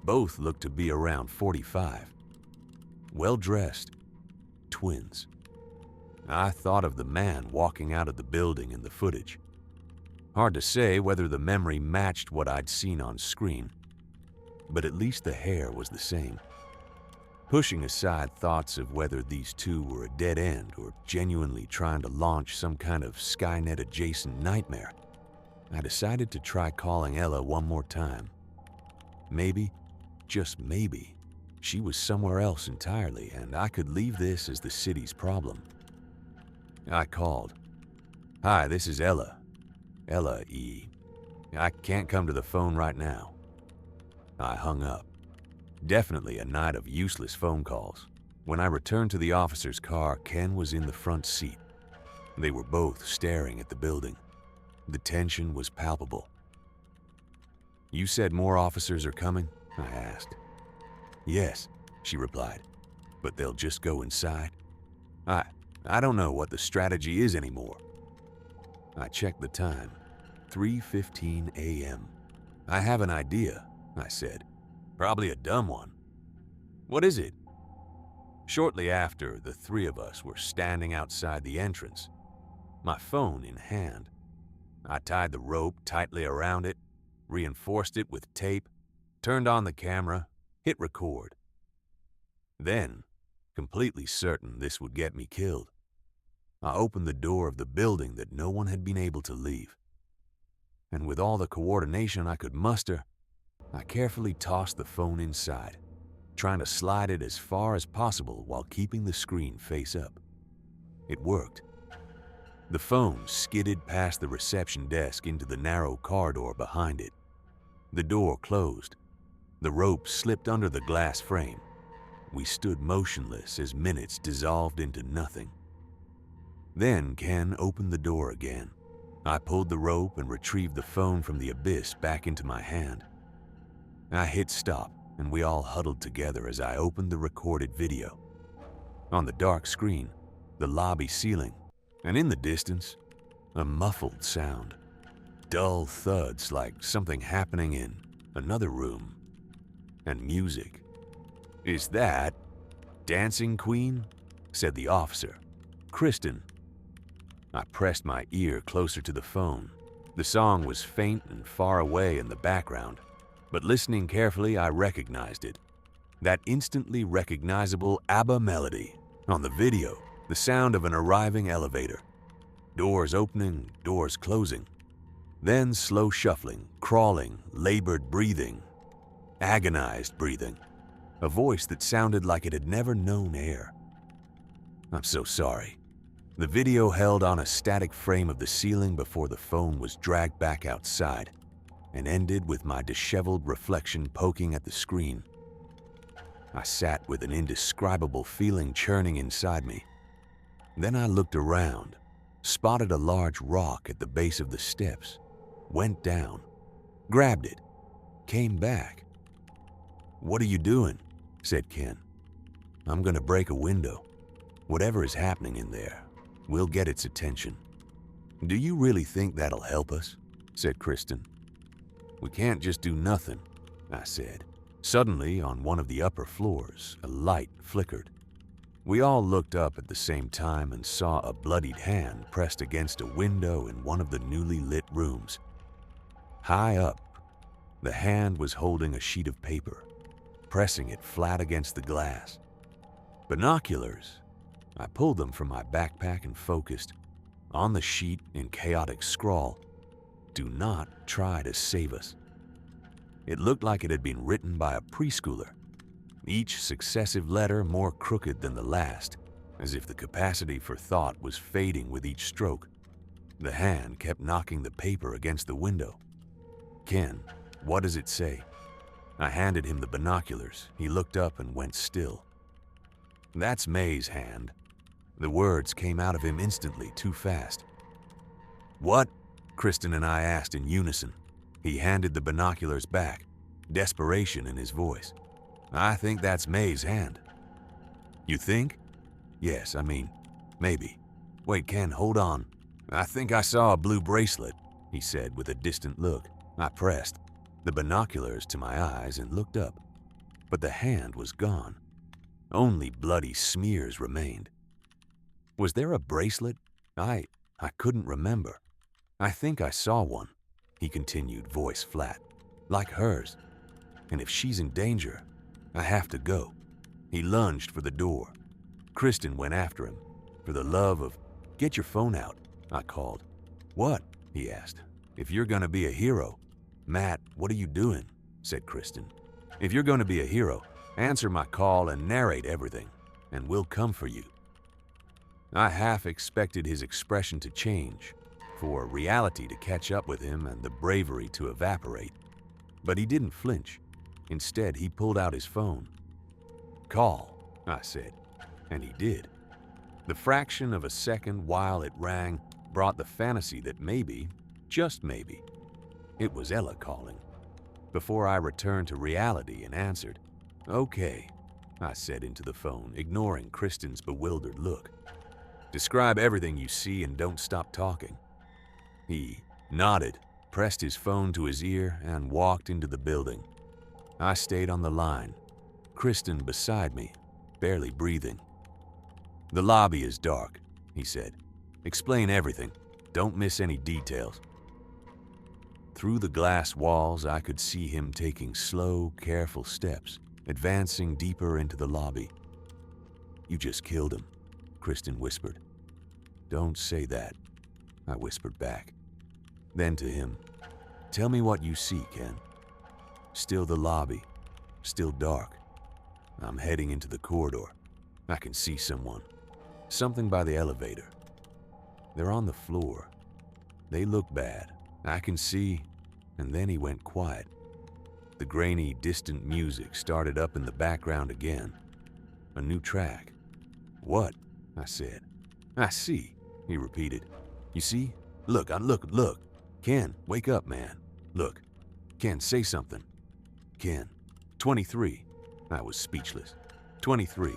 Both looked to be around 45. Well-dressed. Twins. I thought of the man walking out of the building in the footage. Hard to say whether the memory matched what I'd seen on screen, but at least the hair was the same. Pushing aside thoughts of whether these two were a dead end or genuinely trying to launch some kind of Skynet-adjacent nightmare, I decided to try calling Ella one more time. Maybe, just maybe, she was somewhere else entirely and I could leave this as the city's problem. I called. "Hi, this is Ella. Ella, I can't come to the phone right now." I hung up. Definitely a night of useless phone calls. When I returned to the officer's car, Ken was in the front seat. They were both staring at the building. The tension was palpable. "You said more officers are coming?" I asked. "Yes," she replied, "but they'll just go inside. I don't know what the strategy is anymore." I checked the time. 3:15 a.m. "I have an idea," I said. "Probably a dumb one." "What is it?" Shortly after, the three of us were standing outside the entrance, my phone in hand. I tied the rope tightly around it, reinforced it with tape, turned on the camera, hit record. Then, completely certain this would get me killed, I opened the door of the building that no one had been able to leave. And with all the coordination I could muster, I carefully tossed the phone inside, trying to slide it as far as possible while keeping the screen face up. It worked. The phone skidded past the reception desk into the narrow corridor behind it. The door closed. The rope slipped under the glass frame. We stood motionless as minutes dissolved into nothing. Then Ken opened the door again. I pulled the rope and retrieved the phone from the abyss back into my hand. I hit stop, and we all huddled together as I opened the recorded video. On the dark screen, the lobby ceiling, and in the distance, a muffled sound. Dull thuds like something happening in another room. And music. "Is that Dancing Queen?" said the officer. "Kristen." I pressed my ear closer to the phone. The song was faint and far away in the background, but listening carefully, I recognized it. That instantly recognizable ABBA melody. On the video, the sound of an arriving elevator. Doors opening, doors closing. Then slow shuffling, crawling, labored breathing. Agonized breathing. A voice that sounded like it had never known air. "I'm so sorry." The video held on a static frame of the ceiling before the phone was dragged back outside and ended with my disheveled reflection poking at the screen. I sat with an indescribable feeling churning inside me. Then I looked around, spotted a large rock at the base of the steps, went down, grabbed it, came back. "What are you doing?" said Ken. "I'm gonna break a window. Whatever is happening in there, we'll get its attention." "Do you really think that'll help us?" said Kristen. "We can't just do nothing," I said. Suddenly, on one of the upper floors, a light flickered. We all looked up at the same time and saw a bloodied hand pressed against a window in one of the newly lit rooms. High up, the hand was holding a sheet of paper, pressing it flat against the glass. Binoculars. I pulled them from my backpack and focused. On the sheet, in chaotic scrawl, "Do not try to save us." It looked like it had been written by a preschooler, each successive letter more crooked than the last, as if the capacity for thought was fading with each stroke. The hand kept knocking the paper against the window. "Ken, what does it say?" I handed him the binoculars. He looked up and went still. "That's May's hand." The words came out of him instantly, too fast. "What?" Kristen and I asked in unison. He handed the binoculars back, desperation in his voice. "I think that's May's hand." "You think?" "Yes, I mean, maybe." "Wait, Ken, hold on. I think I saw a blue bracelet," he said with a distant look. I pressed the binoculars to my eyes and looked up, but the hand was gone. Only bloody smears remained. Was there a bracelet? I couldn't remember. "I think I saw one," he continued, voice flat, "like hers. And if she's in danger, I have to go." He lunged for the door. Kristen went after him. For the love of... Get your phone out, I called. What? He asked. If you're gonna be a hero. Matt, what are you doing? Said Kristen. If you're gonna be a hero, answer my call and narrate everything, and we'll come for you. I half expected his expression to change, for reality to catch up with him and the bravery to evaporate. But he didn't flinch. Instead, he pulled out his phone. Call, I said, and he did. The fraction of a second while it rang brought the fantasy that maybe, just maybe, it was Ella calling. Before I returned to reality and answered, Okay, I said into the phone, ignoring Kristen's bewildered look. Describe everything you see and don't stop talking. He nodded, pressed his phone to his ear, and walked into the building. I stayed on the line, Kristen beside me, barely breathing. The lobby is dark, he said. Explain everything. Don't miss any details. Through the glass walls, I could see him taking slow, careful steps, advancing deeper into the lobby. You just killed him, Kristen whispered. Don't say that, I whispered back. Then to him, tell me what you see, Ken. Still the lobby, still dark. I'm heading into the corridor. I can see someone. Something by the elevator. They're on the floor. They look bad. I can see. And then he went quiet. The grainy, distant music started up in the background again. A new track. What? I said. I see, he repeated. You see? Look. Ken, wake up, man. Look. Ken, say something. Ken. 23. I was speechless. 23.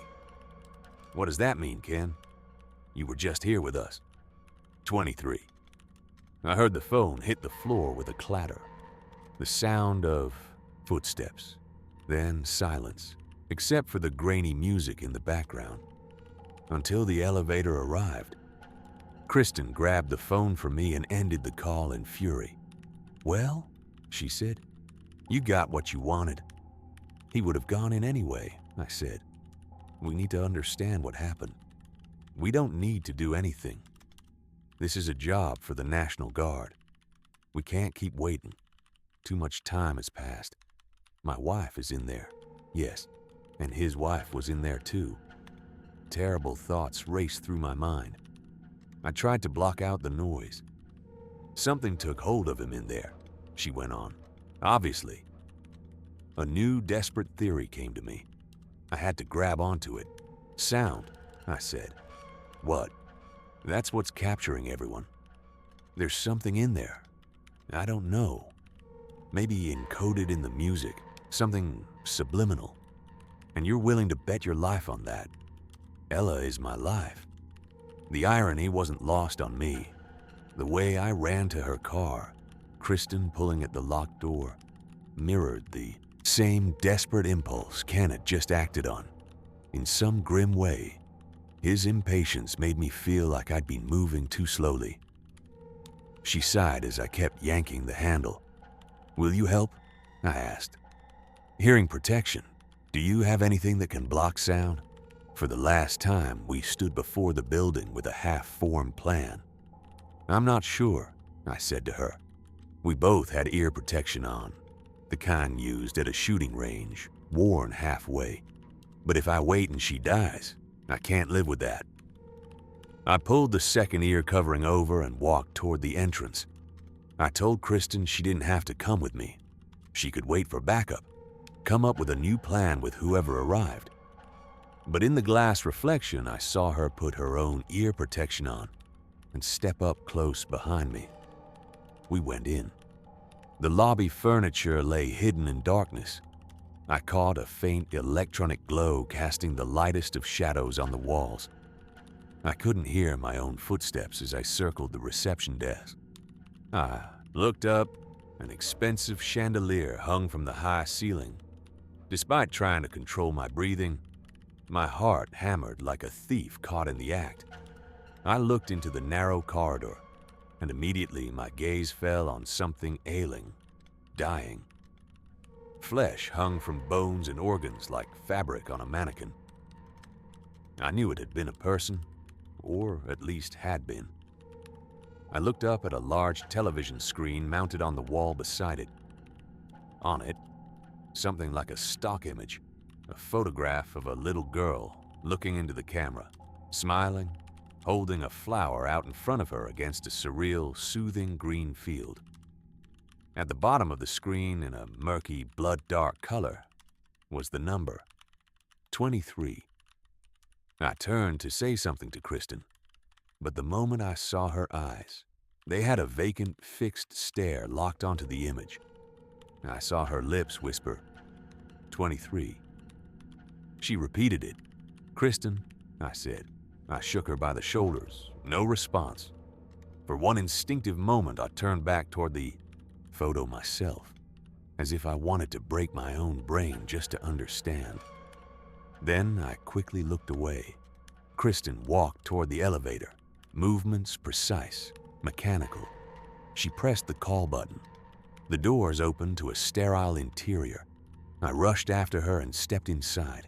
What does that mean, Ken? You were just here with us. 23. I heard the phone hit the floor with a clatter. The sound of footsteps. Then silence, except for the grainy music in the background. Until the elevator arrived. Kristen grabbed the phone from me and ended the call in fury. Well, she said, you got what you wanted. He would have gone in anyway, I said. We need to understand what happened. We don't need to do anything. This is a job for the National Guard. We can't keep waiting. Too much time has passed. My wife is in there, yes, and his wife was in there too. Terrible thoughts raced through my mind. I tried to block out the noise. Something took hold of him in there, she went on. Obviously. A new, desperate theory came to me. I had to grab onto it. Sound, I said. What? That's what's capturing everyone. There's something in there. I don't know. Maybe encoded in the music, something subliminal. And you're willing to bet your life on that. Ella is my life. The irony wasn't lost on me. The way I ran to her car, Kristen pulling at the locked door, mirrored the same desperate impulse Ken had just acted on. In some grim way, his impatience made me feel like I'd been moving too slowly. She sighed as I kept yanking the handle. Will you help? I asked. Hearing protection. Do you have anything that can block sound? For the last time, we stood before the building with a half-formed plan. I'm not sure, I said to her. We both had ear protection on, the kind used at a shooting range, worn halfway. But if I wait and she dies, I can't live with that. I pulled the second ear covering over and walked toward the entrance. I told Kristen she didn't have to come with me. She could wait for backup, come up with a new plan with whoever arrived. But in the glass reflection, I saw her put her own ear protection on and step up close behind me. We went in. The lobby furniture lay hidden in darkness. I caught a faint electronic glow casting the lightest of shadows on the walls. I couldn't hear my own footsteps as I circled the reception desk. I looked up. An expensive chandelier hung from the high ceiling. Despite trying to control my breathing, my heart hammered like a thief caught in the act. I looked into the narrow corridor, and immediately my gaze fell on something ailing, dying. Flesh hung from bones and organs like fabric on a mannequin. I knew it had been a person, or at least had been. I looked up at a large television screen mounted on the wall beside it. On it, something like a stock image, a photograph of a little girl looking into the camera, smiling, holding a flower out in front of her against a surreal, soothing green field. At the bottom of the screen, in a murky, blood-dark color, was the number 23. I turned to say something to Kristen, but the moment I saw her eyes, they had a vacant, fixed stare locked onto the image. I saw her lips whisper, 23. She repeated it. Kristen, I said. I shook her by the shoulders. No response. For one instinctive moment, I turned back toward the photo myself, as if I wanted to break my own brain just to understand. Then I quickly looked away. Kristen walked toward the elevator, movements precise, mechanical. She pressed the call button. The doors opened to a sterile interior. I rushed after her and stepped inside.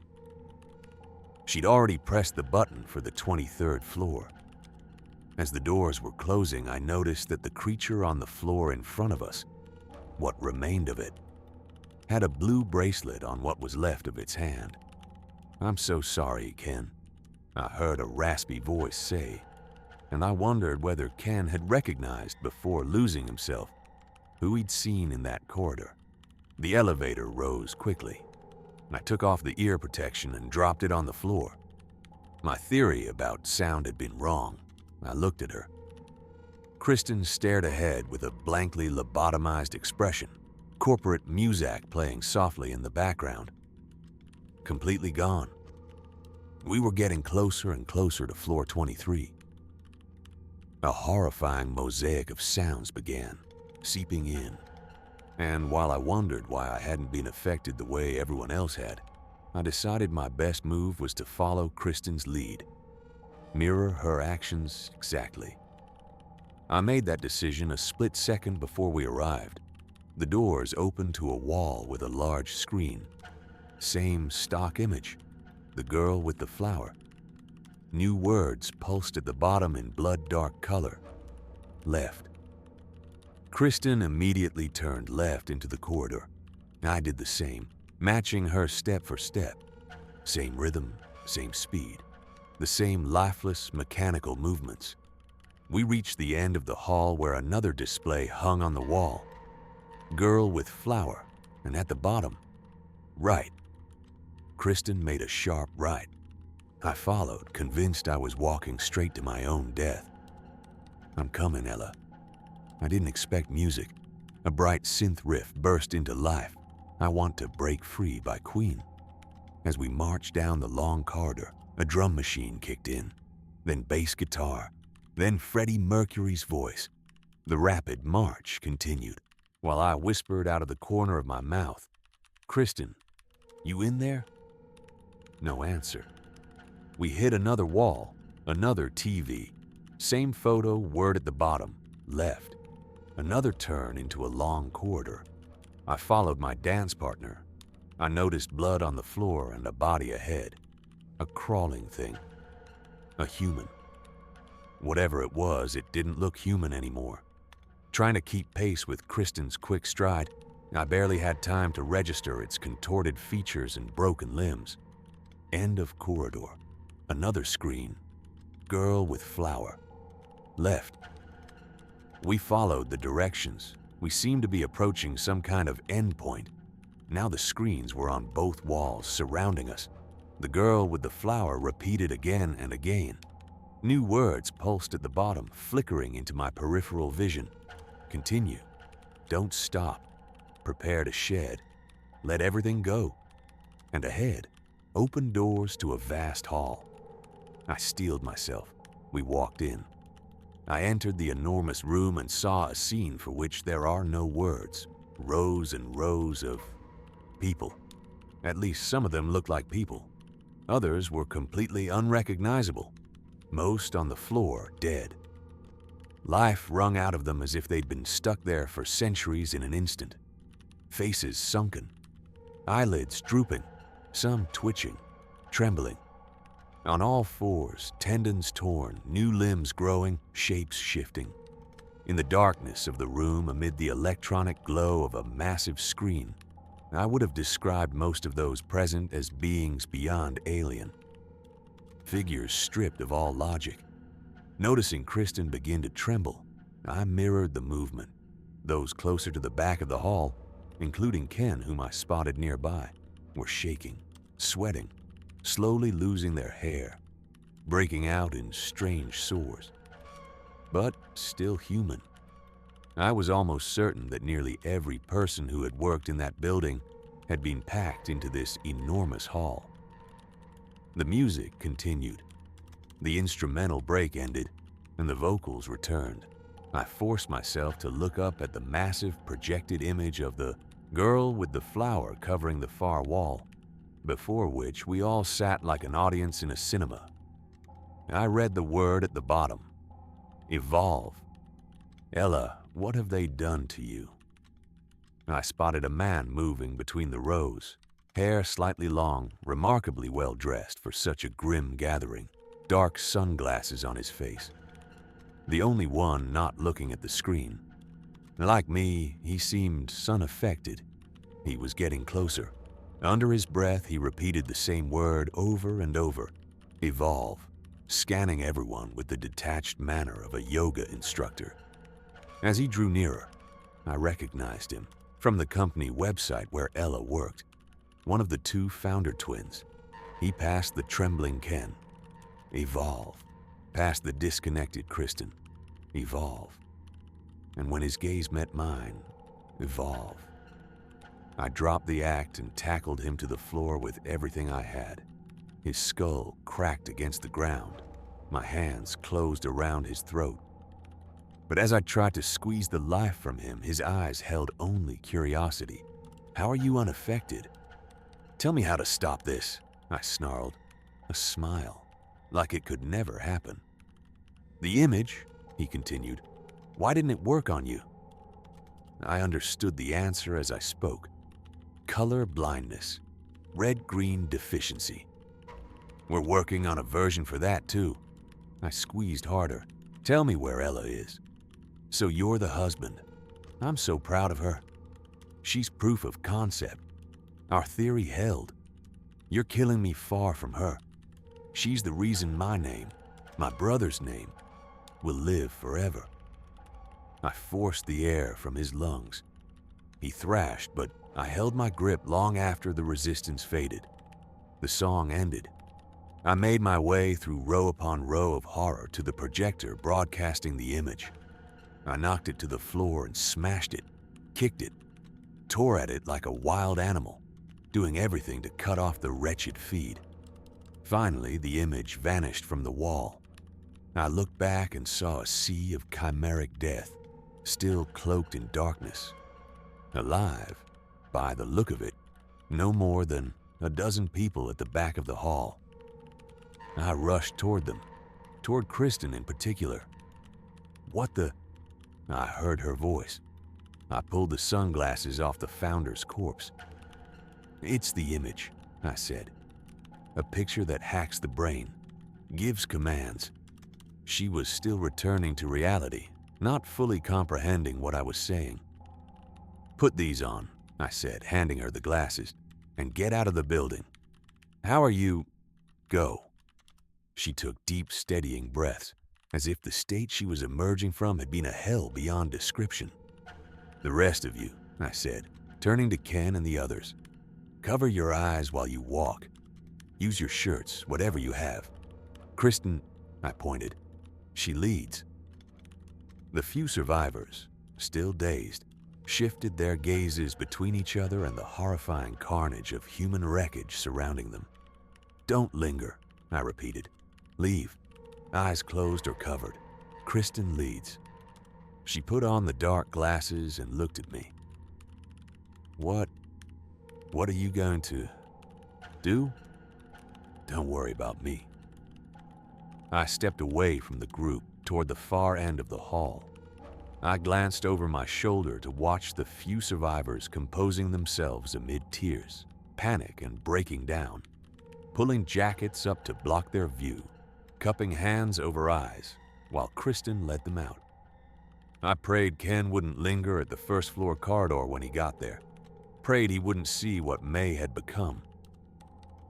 She'd already pressed the button for the 23rd floor. As the doors were closing, I noticed that the creature on the floor in front of us, what remained of it, had a blue bracelet on what was left of its hand. I'm so sorry, Ken, I heard a raspy voice say, and I wondered whether Ken had recognized before losing himself who he'd seen in that corridor. The elevator rose quickly. I took off the ear protection and dropped it on the floor. My theory about sound had been wrong. I looked at her. Kristen stared ahead with a blankly lobotomized expression, corporate muzak playing softly in the background. Completely gone. We were getting closer and closer to floor 23. A horrifying mosaic of sounds began, seeping in. And while I wondered why I hadn't been affected the way everyone else had, I decided my best move was to follow Kristen's lead. Mirror her actions exactly. I made that decision a split second before we arrived. The doors opened to a wall with a large screen. Same stock image, the girl with the flower. New words pulsed at the bottom in blood-dark color. Left. Kristen immediately turned left into the corridor. I did the same, matching her step for step. Same rhythm, same speed, the same lifeless, mechanical movements. We reached the end of the hall where another display hung on the wall. Girl with flower, and at the bottom, right. Kristen made a sharp right. I followed, convinced I was walking straight to my own death. I'm coming, Ella. I didn't expect music. A bright synth riff burst into life. I Want to Break Free by Queen. As we marched down the long corridor, a drum machine kicked in, then bass guitar, then Freddie Mercury's voice. The rapid march continued, while I whispered out of the corner of my mouth, Kristen, you in there? No answer. We hit another wall, another TV. Same photo, word at the bottom, left. Another turn into a long corridor. I followed my dance partner. I noticed blood on the floor and a body ahead. A crawling thing. A human. Whatever it was, it didn't look human anymore. Trying to keep pace with Kristen's quick stride, I barely had time to register its contorted features and broken limbs. End of corridor. Another screen. Girl with flower. Left. We followed the directions. We seemed to be approaching some kind of endpoint. Now the screens were on both walls, surrounding us. The girl with the flower repeated again and again. New words pulsed at the bottom, flickering into my peripheral vision. Continue. Don't stop. Prepare to shed. Let everything go. And ahead, open doors to a vast hall. I steeled myself. We walked in. I entered the enormous room and saw a scene for which there are no words. Rows and rows of people. At least some of them looked like people. Others were completely unrecognizable. Most on the floor, dead. Life wrung out of them as if they'd been stuck there for centuries in an instant. Faces sunken, eyelids drooping, some twitching, trembling. On all fours, tendons torn, new limbs growing, shapes shifting. In the darkness of the room, amid the electronic glow of a massive screen, I would have described most of those present as beings beyond alien. Figures stripped of all logic. Noticing Kristen begin to tremble, I mirrored the movement. Those closer to the back of the hall, including Ken, whom I spotted nearby, were shaking, sweating, slowly losing their hair, breaking out in strange sores. But still human. I was almost certain that nearly every person who had worked in that building had been packed into this enormous hall. The music continued. The instrumental break ended, and the vocals returned. I forced myself to look up at the massive projected image of the girl with the flower covering the far wall, before which we all sat like an audience in a cinema. I read the word at the bottom. Evolve. Ella, what have they done to you? I spotted a man moving between the rows, hair slightly long, remarkably well dressed for such a grim gathering, dark sunglasses on his face. The only one not looking at the screen. Like me, he seemed unaffected. He was getting closer. Under his breath, he repeated the same word over and over. Evolve, scanning everyone with the detached manner of a yoga instructor. As he drew nearer, I recognized him from the company website where Ella worked, one of the two founder twins. He passed the trembling Ken. Evolve. Past the disconnected Kristen. Evolve. And when his gaze met mine, evolve. I dropped the act and tackled him to the floor with everything I had. His skull cracked against the ground. My hands closed around his throat. But as I tried to squeeze the life from him, his eyes held only curiosity. How are you unaffected? Tell me how to stop this, I snarled. A smile, like it could never happen. The image, he continued. Why didn't it work on you? I understood the answer as I spoke. Color blindness. Red-green deficiency. We're working on a version for that too. I squeezed harder. Tell me where Ella is. So you're the husband. I'm so proud of her. She's proof of concept. Our theory held. You're killing me far from her. She's the reason my name, my brother's name, will live forever. I forced the air from his lungs. He thrashed, but I held my grip long after the resistance faded. The song ended. I made my way through row upon row of horror to the projector broadcasting the image. I knocked it to the floor and smashed it, kicked it, tore at it like a wild animal, doing everything to cut off the wretched feed. Finally, the image vanished from the wall. I looked back and saw a sea of chimeric death, still cloaked in darkness. Alive, by the look of it, no more than a dozen people at the back of the hall. I rushed toward them, toward Kristen in particular. What the? I heard her voice. I pulled the sunglasses off the founder's corpse. It's the image, I said. A picture that hacks the brain, gives commands. She was still returning to reality, not fully comprehending what I was saying. Put these on, I said, handing her the glasses, and get out of the building. How are you? Go. She took deep, steadying breaths, as if the state she was emerging from had been a hell beyond description. The rest of you, I said, turning to Ken and the others. Cover your eyes while you walk. Use your shirts, whatever you have. Kristen, I pointed. She leads. The few survivors, still dazed, shifted their gazes between each other and the horrifying carnage of human wreckage surrounding them. Don't linger, I repeated. Leave. Eyes closed or covered. Kristen leads. She put on the dark glasses and looked at me. What are you going to do? Don't worry about me. I stepped away from the group toward the far end of the hall. I glanced over my shoulder to watch the few survivors composing themselves amid tears. panic and breaking down, pulling jackets up to block their view, cupping hands over eyes while Kristen led them out. I prayed Ken wouldn't linger at the first floor corridor when he got there, prayed he wouldn't see what May had become.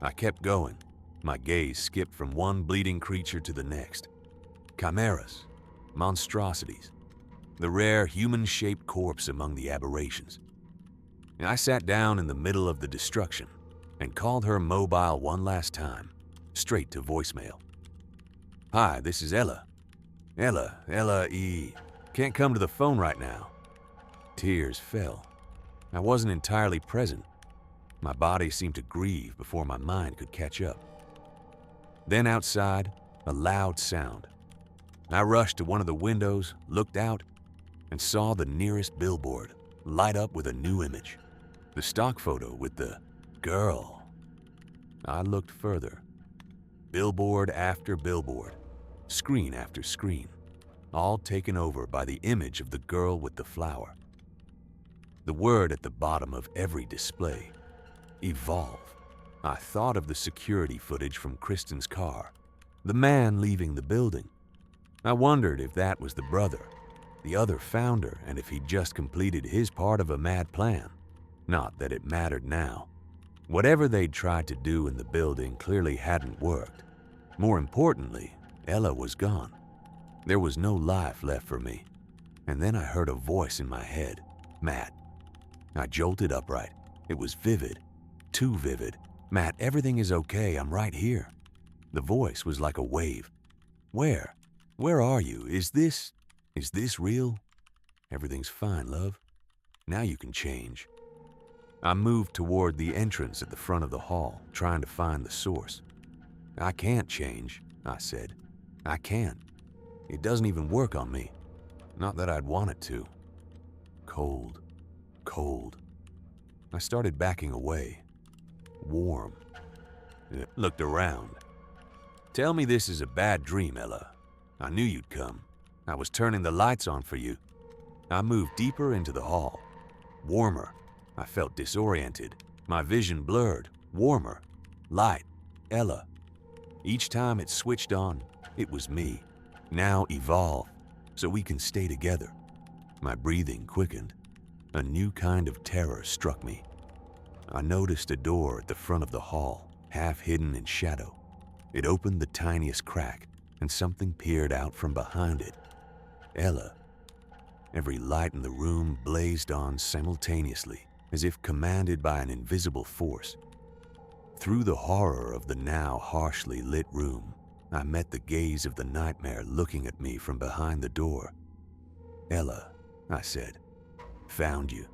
I kept going. My gaze skipped from one bleeding creature to the next. Chimeras, monstrosities, the rare human-shaped corpse among the aberrations. I sat down in the middle of the destruction and called her mobile one last time, straight to voicemail. "Hi, this is Ella. Ella, can't come to the phone right now." Tears fell. I wasn't entirely present. My body seemed to grieve before my mind could catch up. Then outside, a loud sound. I rushed to one of the windows, looked out, and saw the nearest billboard light up with a new image. The stock photo with the girl. I looked further. Billboard after billboard, screen after screen, all taken over by the image of the girl with the flower. The word at the bottom of every display, evolve. I thought of the security footage from Kristen's car, the man leaving the building. I wondered if that was the brother, the other founder, and if he'd just completed his part of a mad plan. Not that it mattered now. Whatever they'd tried to do in the building clearly hadn't worked. More importantly, Ella was gone. There was no life left for me. And then I heard a voice in my head, "Matt." I jolted upright. It was vivid, too vivid. "Matt, everything is okay. I'm right here." The voice was like a wave. Where? Where are you? Is this real?" "Everything's fine, love. Now you can change." I moved toward the entrance at the front of the hall, trying to find the source. "I can't change," I said. "I can't. It doesn't even work on me. Not that I'd want it to." Cold. I started backing away. Warm. I looked around. "Tell me this is a bad dream, Ella. I knew you'd come. I was turning the lights on for you." I moved deeper into the hall. Warmer. I felt disoriented. My vision blurred. Warmer. Light. Ella. Each time it switched on, it was me. Now evolve, so we can stay together. My breathing quickened. A new kind of terror struck me. I noticed a door at the front of the hall, half hidden in shadow. It opened the tiniest crack, and something peered out from behind it. Ella. Every light in the room blazed on simultaneously, as if commanded by an invisible force. Through the horror of the now harshly lit room, I met the gaze of the nightmare looking at me from behind the door. "Ella," I said, "found you."